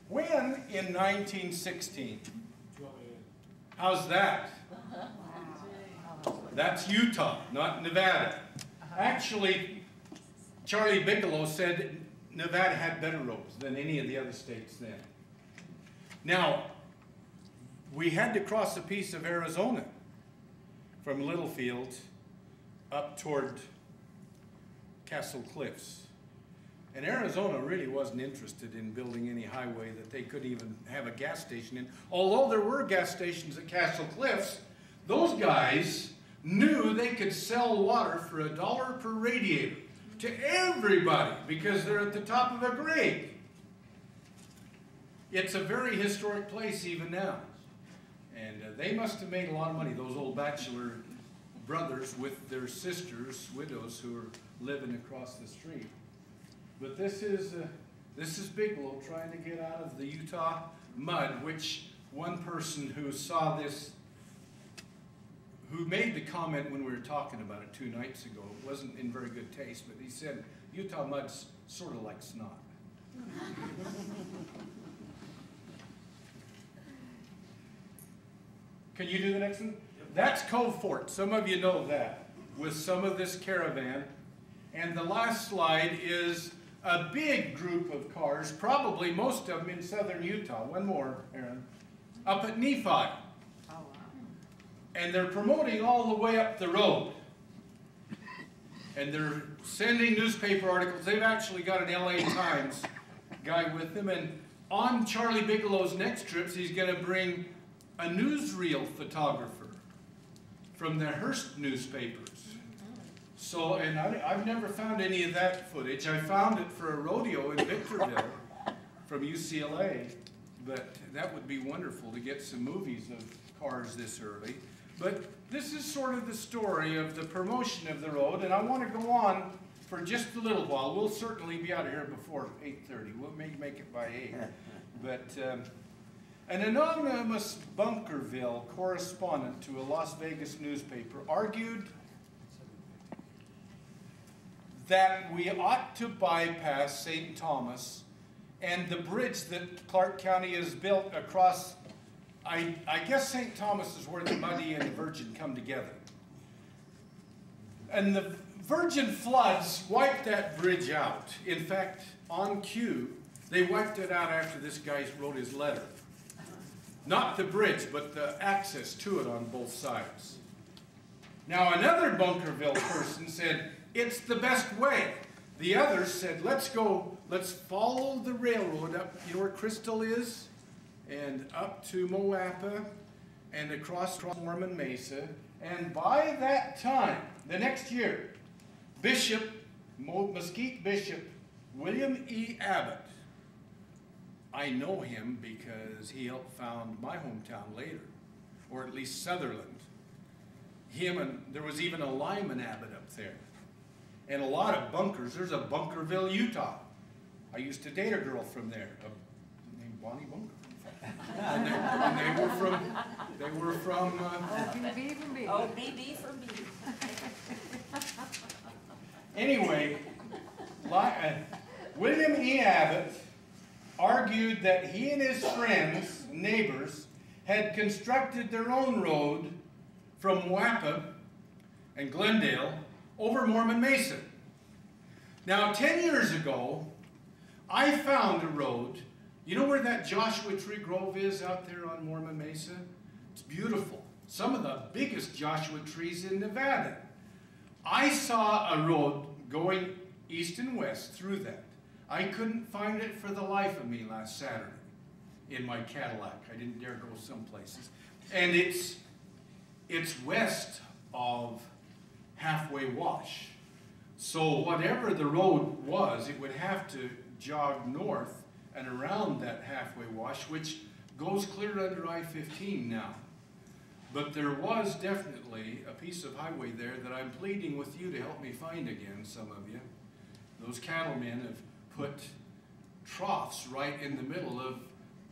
When in 1916? How's that? That's Utah, not Nevada. Actually, Charlie Bigelow said Nevada had better roads than any of the other states then. Now, we had to cross a piece of Arizona from Littlefield up toward Castle Cliffs. And Arizona really wasn't interested in building any highway that they could even have a gas station in. Although there were gas stations at Castle Cliffs, those guys knew they could sell water for $1 per radiator to everybody because they're at the top of a grade. It's a very historic place even now. And they must have made a lot of money, those old bachelor brothers with their sisters, widows, who are living across the street. But this is Bigelow trying to get out of the Utah mud, which one person who saw this, who made the comment when we were talking about it 2 nights ago, it wasn't in very good taste, but he said, Utah mud's sort of like snot. Can you do the next one? Yep. That's Cove Fort. Some of you know that, with some of this caravan. And the last slide is a big group of cars, probably most of them in southern Utah. One more, Aaron. Up at Nephi. Oh, wow. And they're promoting all the way up the road. And they're sending newspaper articles. They've actually got an LA Times guy with them. And on Charlie Bigelow's next trips, he's going to bring a newsreel photographer from the Hearst newspapers. So, and I've never found any of that footage. I found it for a rodeo in Victorville from UCLA, but that would be wonderful to get some movies of cars this early. But this is sort of the story of the promotion of the road, and I want to go on for just a little while. We'll certainly be out of here before 8:30. We'll make it by 8. But an anonymous Bunkerville correspondent to a Las Vegas newspaper argued that we ought to bypass St. Thomas and the bridge that Clark County has built across, I guess St. Thomas is where the Muddy and the Virgin come together. And the Virgin floods wiped that bridge out. In fact, on cue, they wiped it out after this guy wrote his letter. Not the bridge, but the access to it on both sides. Now another Bunkerville person said, it's the best way. The others said, let's follow the railroad up, you know where Crystal is? And up to Moapa and across Mormon Mesa. And by that time, the next year, Mesquite Bishop William E. Abbott, I know him because he helped found my hometown later, or at least Sutherland. There was even a Lyman Abbott up there. And a lot of bunkers. There's a Bunkerville, Utah. I used to date a girl from there, named Bonnie Bunker. And they were from. BB for me. Oh, BB for me. Anyway, William E. Abbott argued that he and his friends, neighbors, had constructed their own road from Moapa and Glendale over Mormon Mesa. Now, 10 years ago, I found a road. You know where that Joshua Tree Grove is out there on Mormon Mesa? It's beautiful. Some of the biggest Joshua trees in Nevada. I saw a road going east and west through that. I couldn't find it for the life of me last Saturday in my Cadillac. I didn't dare go some places. And it's west of Halfway Wash. So whatever the road was, it would have to jog north and around that Halfway Wash, which goes clear under I-15 now. But there was definitely a piece of highway there that I'm pleading with you to help me find again, some of you. Those cattlemen have put troughs right in the middle of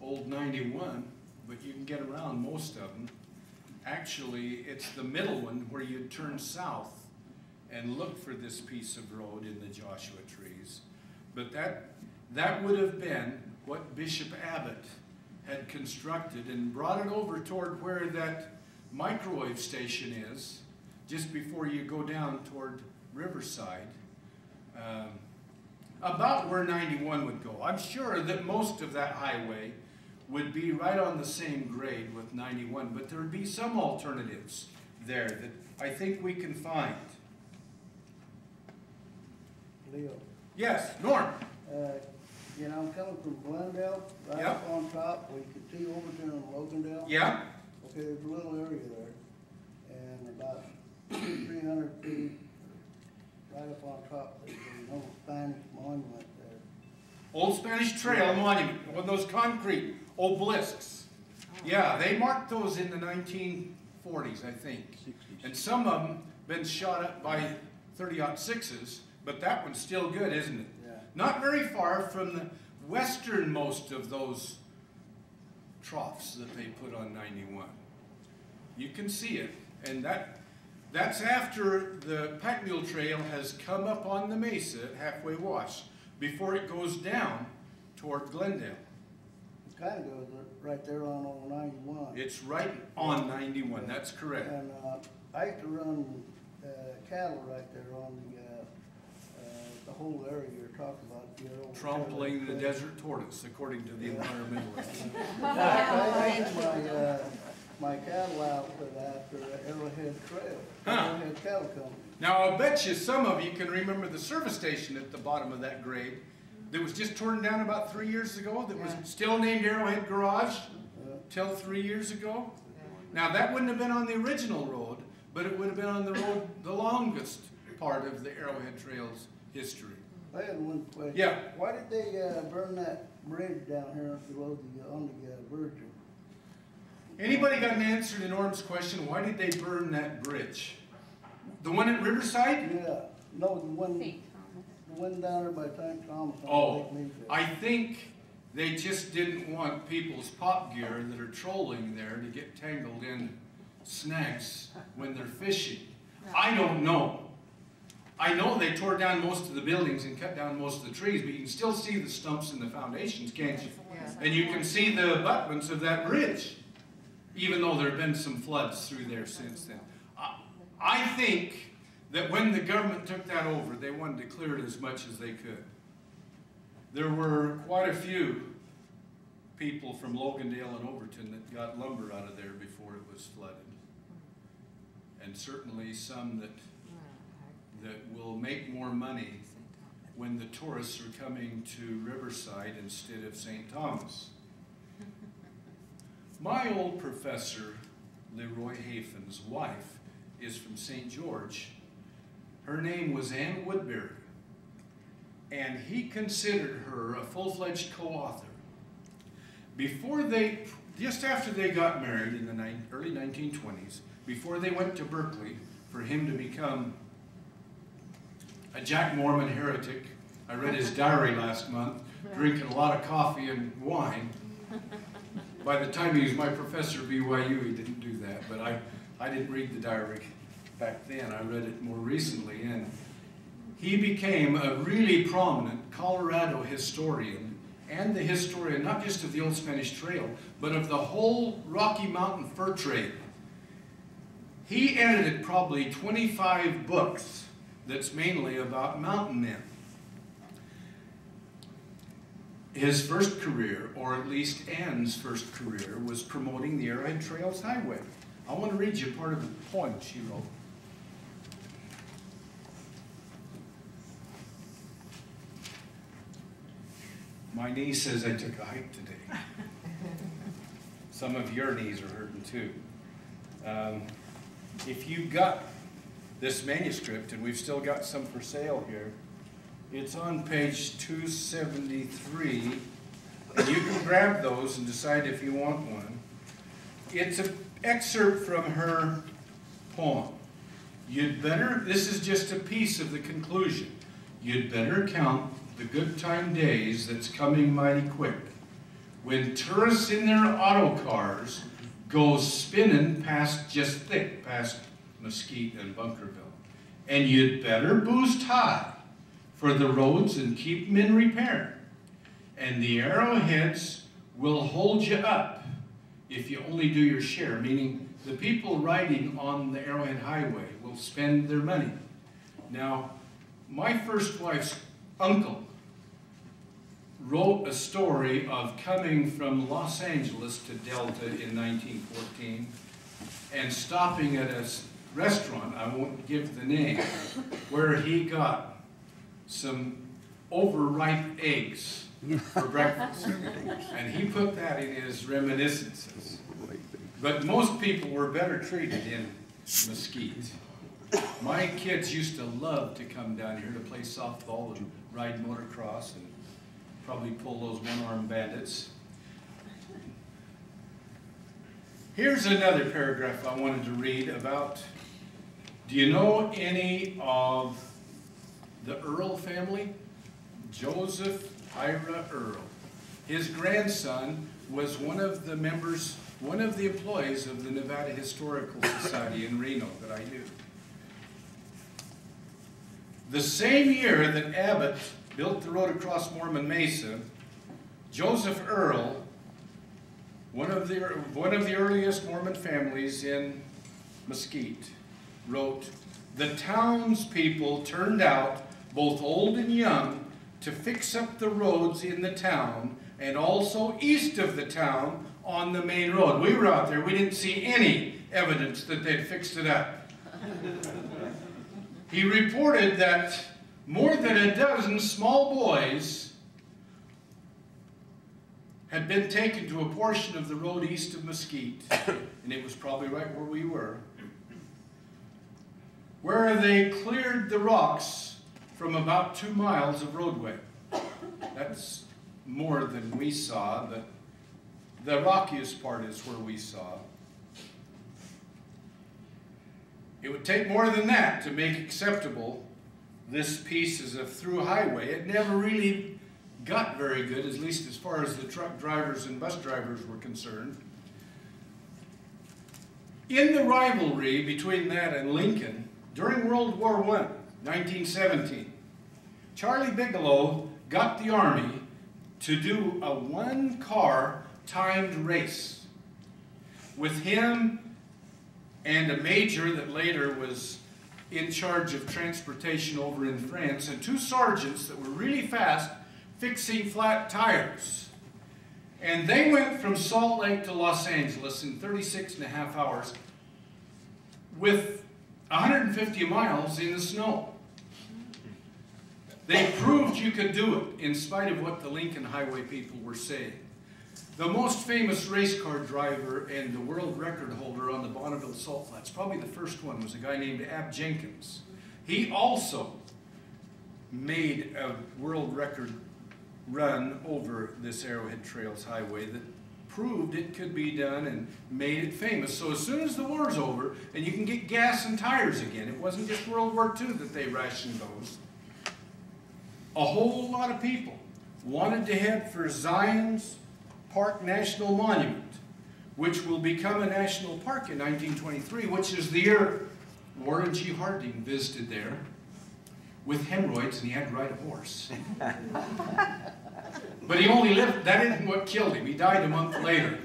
Old 91, but you can get around most of them. Actually, it's the middle one where you turn south and look for this piece of road in the Joshua trees. But that would have been what Bishop Abbott had constructed and brought it over toward where that microwave station is, just before you go down toward Riverside, about where 91 would go. I'm sure that most of that highway would be right on the same grade with 91, but there would be some alternatives there that I think we can find. Leo, Yes, Norm. you know, I'm coming from Glendale, right Yep. up on top, where you can see Overton and Logandale. Yeah? Okay, there's a little area there, and about 300 feet, right up on top, there's an old Spanish monument there. Old Spanish Trail Monument, one of those concrete obelisks. Yeah, they marked those in the 1940s, I think. And some of them been shot up by 30-06s, but that one's still good, isn't it? Yeah. Not very far from the westernmost of those troughs that they put on 91. You can see it, and that's after the pack mule trail has come up on the mesa at Halfway Wash, before it goes down toward Glendale. It kind of goes right there on old 91. It's right on 91, that's correct. And I used to run cattle right there on the whole area you're talking about. The old Trampling the cattle. desert tortoise, according to the environmentalists. I named my cattle outfit after Arrowhead Trail, Huh. Arrowhead Cattle Company. Now, I'll bet you some of you can remember the service station at the bottom of that grade that was just torn down about 3 years ago, that was still named Arrowhead Garage till 3 years ago. Now, that wouldn't have been on the original road, but it would have been on the road, the longest part of the Arrowhead Trail's history. I had one question. Yeah. Why did they burn that bridge down here below on the Virgin? Anybody got an answer to Norm's question? Why did they burn that bridge? The one at Riverside? Yeah, no, the one down there by St. Thomas. on Oh, Lake Mead. I think they just didn't want people's pop gear that are trolling there to get tangled in snags when they're fishing. I don't know. I know they tore down most of the buildings and cut down most of the trees, but you can still see the stumps and the foundations, can't you? And you can see the abutments of that bridge, even though there have been some floods through there since then. I think that when the government took that over, they wanted to clear it as much as they could. There were quite a few people from Logandale and Overton that got lumber out of there before it was flooded. And certainly some that will make more money when the tourists are coming to Riverside instead of St. Thomas. My old professor, Leroy Hafin's wife, is from St. George. Her name was Ann Woodbury, and he considered her a full-fledged co-author. Just after they got married in the early 1920s, before they went to Berkeley for him to become a Jack Mormon heretic, I read his diary last month, drinking a lot of coffee and wine. By the time he was my professor at BYU, he didn't do that, but I didn't read the diary back then. I read it more recently, and he became a really prominent Colorado historian, and the historian not just of the Old Spanish Trail, but of the whole Rocky Mountain fur trade. He edited probably 25 books that's mainly about mountain men. His first career, or at least Ann's first career, was promoting the Arrowhead Trails Highway. I want to read you part of a poem she wrote. My knee says I took a hike today. Some of your knees are hurting too. If you've got this manuscript, and we've still got some for sale here, it's on page 273, and you can grab those and decide if you want one. It's an excerpt from her poem. This is just a piece of the conclusion. You'd better count the good time days that's coming mighty quick, when tourists in their auto cars go spinning past Mesquite and Bunkerville. And you'd better boost high for the roads and keep them in repair. And the arrowheads will hold you up if you only do your share, meaning the people riding on the Arrowhead Highway will spend their money. Now, my first wife's uncle wrote a story of coming from Los Angeles to Delta in 1914 and stopping at a restaurant, I won't give the name, where he got some overripe eggs for breakfast. And he put that in his reminiscences. But most people were better treated in Mesquite. My kids used to love to come down here to play softball and ride motocross and probably pull those one-armed bandits. Here's another paragraph I wanted to read about, do you know any of the Earl family? Joseph Ira Earl. His grandson was one of the members, one of the employees of the Nevada Historical Society in Reno that I knew. The same year that Abbott built the road across Mormon Mesa, Joseph Earl, one of the earliest Mormon families in Mesquite, wrote, "The townspeople turned out, both old and young, to fix up the roads in the town and also east of the town on the main road." We were out there, we didn't see any evidence that they'd fixed it up. He reported that more than a dozen small boys had been taken to a portion of the road east of Mesquite, and it was probably right where we were, where they cleared the rocks from about 2 miles of roadway. That's more than we saw, but the rockiest part is where we saw. It would take more than that to make acceptable this pieces of through highway. It never really got very good, at least as far as the truck drivers and bus drivers were concerned. In the rivalry between that and Lincoln, during World War I, 1917, Charlie Bigelow got the Army to do a one-car timed race with him and a major that later was in charge of transportation over in France, and 2 sergeants that were really fast fixing flat tires. And they went from Salt Lake to Los Angeles in 36.5 hours with 150 miles in the snow. They proved you could do it in spite of what the Lincoln Highway people were saying. The most famous race car driver and the world record holder on the Bonneville Salt Flats, probably the first one, was a guy named Ab Jenkins. He also made a world record run over this Arrowhead Trails Highway that proved it could be done and made it famous. So as soon as the war's over and you can get gas and tires again, it wasn't just World War II that they rationed those. A whole lot of people wanted to head for Zion's Park National Monument, which will become a national park in 1923, which is the year Warren G. Harding visited there with hemorrhoids, and he had to ride a horse. But he only lived, that isn't what killed him. He died a month later.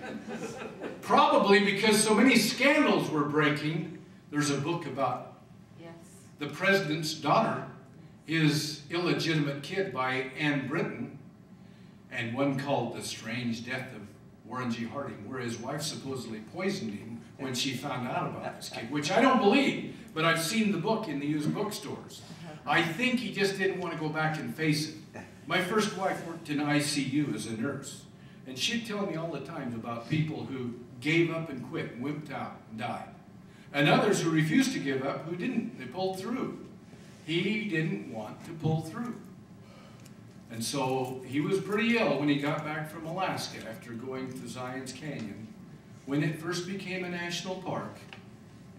Probably because so many scandals were breaking. There's a book about the president's daughter, his illegitimate kid, by Anne Brinton, and one called The Strange Death of Warren G. Harding, where his wife supposedly poisoned him when she found out about this kid, which I don't believe, but I've seen the book in the used bookstores. I think he just didn't want to go back and face it. My first wife worked in ICU as a nurse, and she'd tell me all the time about people who gave up and quit, and wimped out and died, and others who refused to give up who didn't. They pulled through. He didn't want to pull through. And so he was pretty ill when he got back from Alaska after going to Zion's Canyon, when it first became a national park,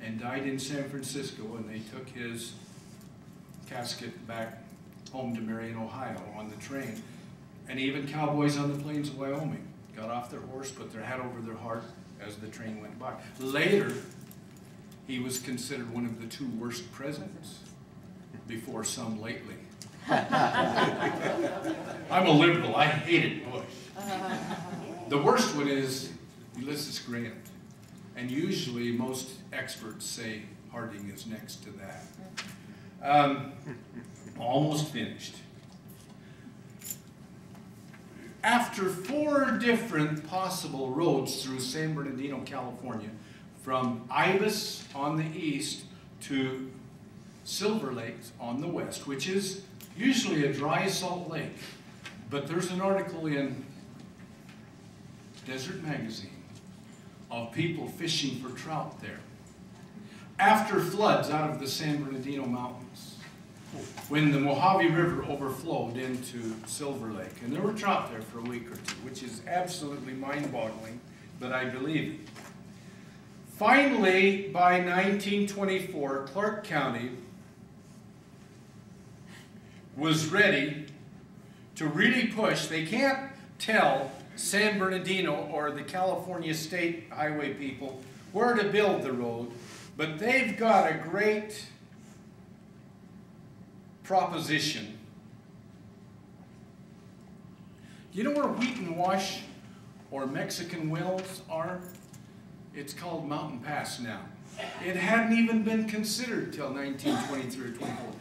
and died in San Francisco, and they took his casket back home to Marion, Ohio on the train. And even cowboys on the plains of Wyoming got off their horse, put their hat over their heart as the train went by. Later, he was considered one of the 2 worst presidents, before some lately. I'm a liberal. I hated Bush. The worst one is Ulysses Grant. And usually most experts say Harding is next to that. Almost finished. After 4 different possible roads through San Bernardino, California, from Ibis on the east to Silver Lake on the west, which is usually a dry salt lake, but there's an article in Desert Magazine of people fishing for trout there. After floods out of the San Bernardino Mountains, when the Mojave River overflowed into Silver Lake, and there were trout there for a week or 2, which is absolutely mind-boggling, but I believe it. Finally, by 1924, Clark County was ready to really push. They can't tell San Bernardino or the California State Highway people where to build the road, but they've got a great proposition. You know where Wheaton Wash or Mexican Wells are? It's called Mountain Pass now. It hadn't even been considered till 1923 or 24.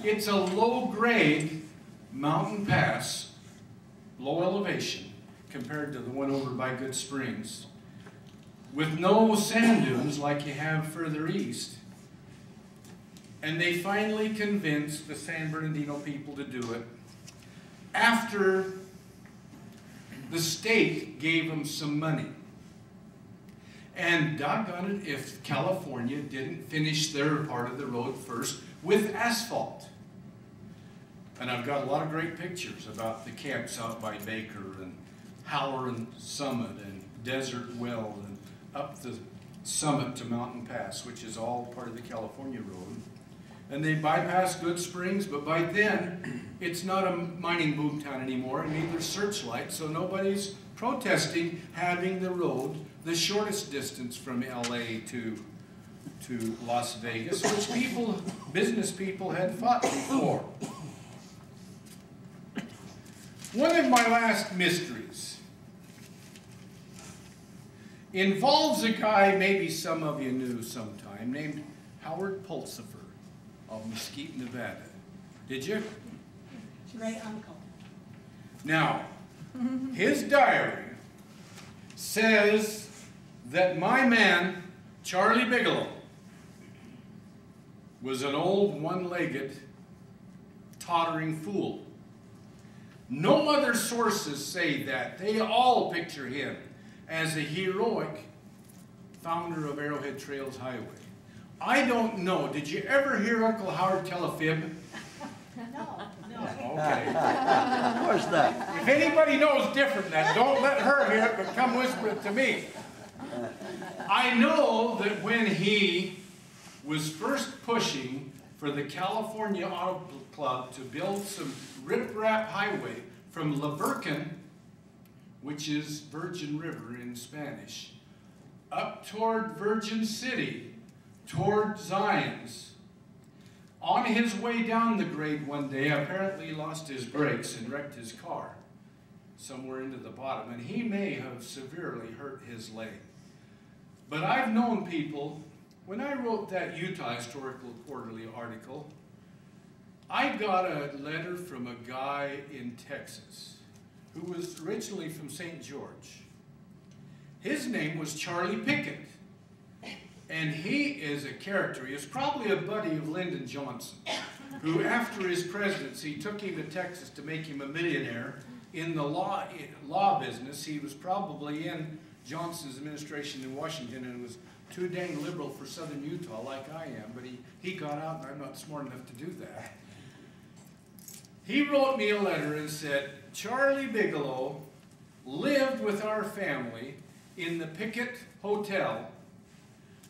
It's a low-grade mountain pass, low elevation, compared to the one over by Good Springs, with no sand dunes like you have further east. And they finally convinced the San Bernardino people to do it after the state gave them some money. And doggone it if California didn't finish their part of the road first with asphalt. And I've got a lot of great pictures about the camps out by Baker and Halloran Summit and Desert Well and up the summit to Mountain Pass, which is all part of the California road. And they bypassed Good Springs, but by then it's not a mining boom town anymore, and neither Searchlight, so nobody's protesting having the road the shortest distance from LA to Las Vegas, which business people had fought before. One of my last mysteries involves a guy maybe some of you knew sometime named Howard Pulsifer of Mesquite, Nevada. Did you? Great uncle. Now, his diary says that my man, Charlie Bigelow, was an old one-legged, tottering fool. No other sources say that. They all picture him as a heroic founder of Arrowhead Trails Highway. I don't know. Did you ever hear Uncle Howard tell a fib? No. Okay. Of course not. If anybody knows different, then don't let her hear it, but come whisper it to me. I know that when he was first pushing for the California Auto Club to build some rip-rap highway from La Virgen, which is Virgin River in Spanish, up toward Virgin City, toward Zions. On his way down the grade one day, apparently he lost his brakes and wrecked his car somewhere into the bottom, and he may have severely hurt his leg. But I've known people, when I wrote that Utah Historical Quarterly article, I got a letter from a guy in Texas who was originally from St. George. His name was Charlie Pickett. And he is a character. He was probably a buddy of Lyndon Johnson, who after his presidency took him to Texas to make him a millionaire in the law business. He was probably in Johnson's administration in Washington and was too dang liberal for southern Utah like I am, but he got out and I'm not smart enough to do that. He wrote me a letter and said, Charlie Bigelow lived with our family in the Pickett Hotel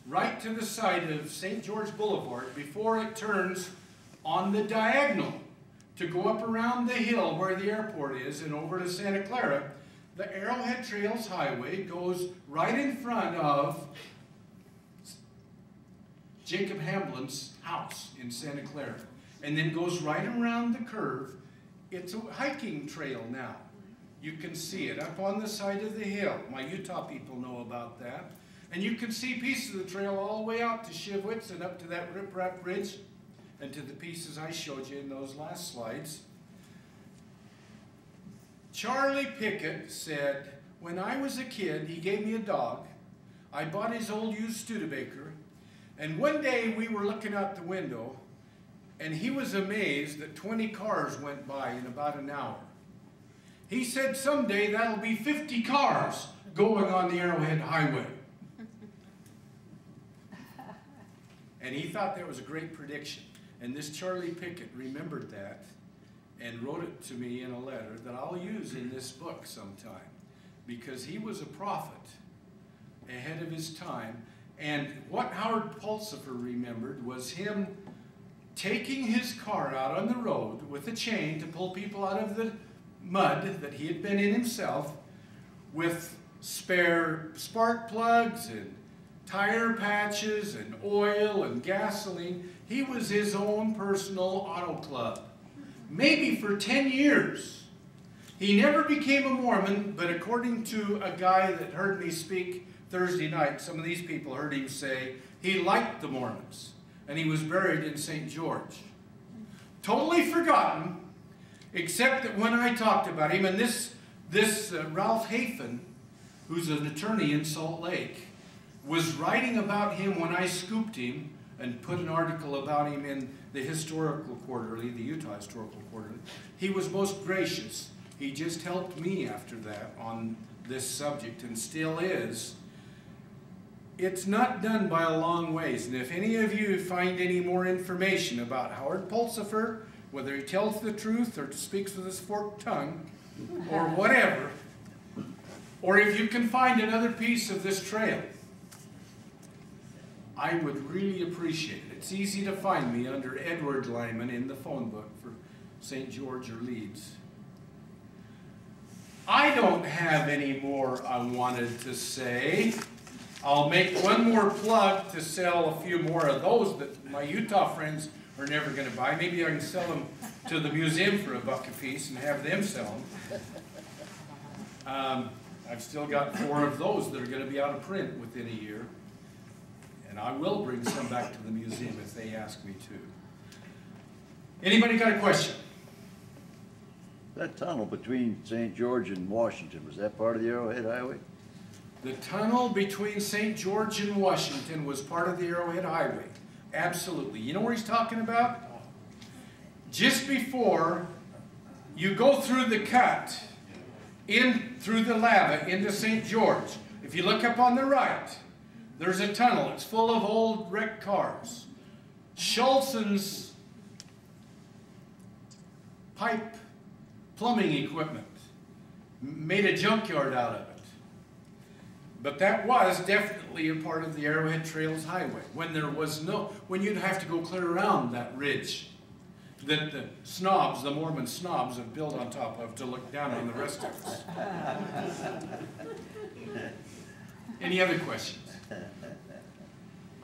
right to the side of St. George Boulevard before it turns on the diagonal to go up around the hill where the airport is and over to Santa Clara. The Arrowhead Trails Highway goes right in front of Jacob Hamblin's house in Santa Clara and then goes right around the curve. It's a hiking trail now. You can see it up on the side of the hill. My Utah people know about that. And you can see pieces of the trail all the way out to Shivwitz and up to that Rip-Rap Bridge and to the pieces I showed you in those last slides. Charlie Pickett said, when I was a kid, he gave me a dog. I bought his old used Studebaker, and one day we were looking out the window, and he was amazed that 20 cars went by in about an hour. He said, someday that'll be 50 cars going on the Arrowhead Highway. And he thought that was a great prediction. And this Charlie Pickett remembered that and wrote it to me in a letter that I'll use in this book sometime, because he was a prophet ahead of his time. And what Howard Pulsifer remembered was him taking his car out on the road with a chain to pull people out of the mud that he had been in himself, with spare spark plugs and tire patches and oil and gasoline. He was his own personal auto club. Maybe for 10 years. He never became a Mormon, but according to a guy that heard me speak Thursday night, some of these people heard him say he liked the Mormons, and he was buried in St. George. Totally forgotten, except that when I talked about him, and this Ralph Hafen, who's an attorney in Salt Lake, was writing about him when I scooped him and put an article about him in the Historical Quarterly, the Utah Historical Quarterly. He was most gracious. He just helped me after that on this subject, and still is. It's not done by a long ways, and if any of you find any more information about Howard Pulsifer, whether he tells the truth or speaks with his forked tongue, or whatever, or if you can find another piece of this trail, I would really appreciate it. It's easy to find me under Edward Lyman in the phone book for St. George or Leeds. I don't have any more I wanted to say. I'll make one more plug to sell a few more of those that my Utah friends are never going to buy. Maybe I can sell them to the museum for $1 a piece and have them sell them. I've still got 4 of those that are going to be out of print within a year. And I will bring some back to the museum if they ask me to. Anybody got a question? That tunnel between St. George and Washington, was that part of the Arrowhead Highway? The tunnel between St. George and Washington was part of the Arrowhead Highway. Absolutely. You know where he's talking about? Just before you go through the cut, in through the lava into St. George. If you look up on the right, there's a tunnel. It's full of old wrecked cars. Schulzen's pipe plumbing equipment made a junkyard out of it. But that was definitely a part of the Arrowhead Trails Highway. When you'd have to go clear around that ridge that the snobs, the Mormon snobs, have built on top of to look down on the rest of us. Any other questions?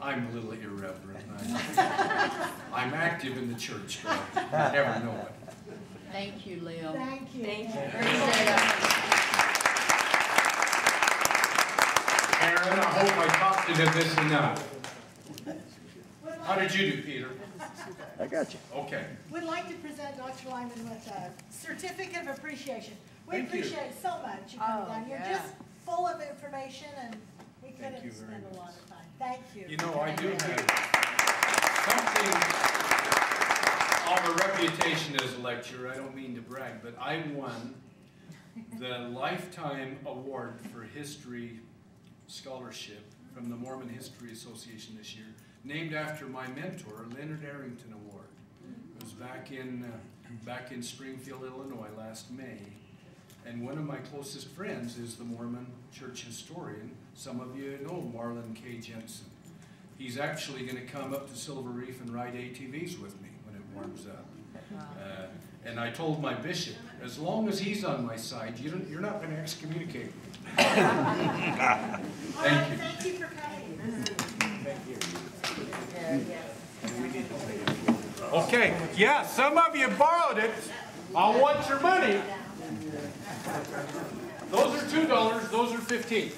I'm a little irreverent. I'm active in the church, but I never know it. Thank you, Leo. Thank you. Thank you. Aaron, I hope I talked you to this enough. How did you do, Peter? I got you. Okay. We'd like to present Dr. Lyman with a certificate of appreciation. We Thank you. appreciate so much you coming Oh, down. You're yeah. just full of information, and we Thank you couldn't very spend a much. lot of time. Thank you. You know, I do have something of a reputation as a lecturer. I don't mean to brag, but I won the Lifetime Award for History Scholarship from the Mormon History Association this year, named after my mentor, Leonard Arrington Award. It was back in Springfield, Illinois last May. And one of my closest friends is the Mormon church historian. Some of you know Marlon K. Jensen. He's actually going to come up to Silver Reef and ride ATVs with me when it warms up. And I told my bishop, as long as he's on my side, you're not going to excommunicate me. Thank you. Thank you for coming. Okay, yeah, some of you borrowed it. I'll want your money. Those are $2, those are 15.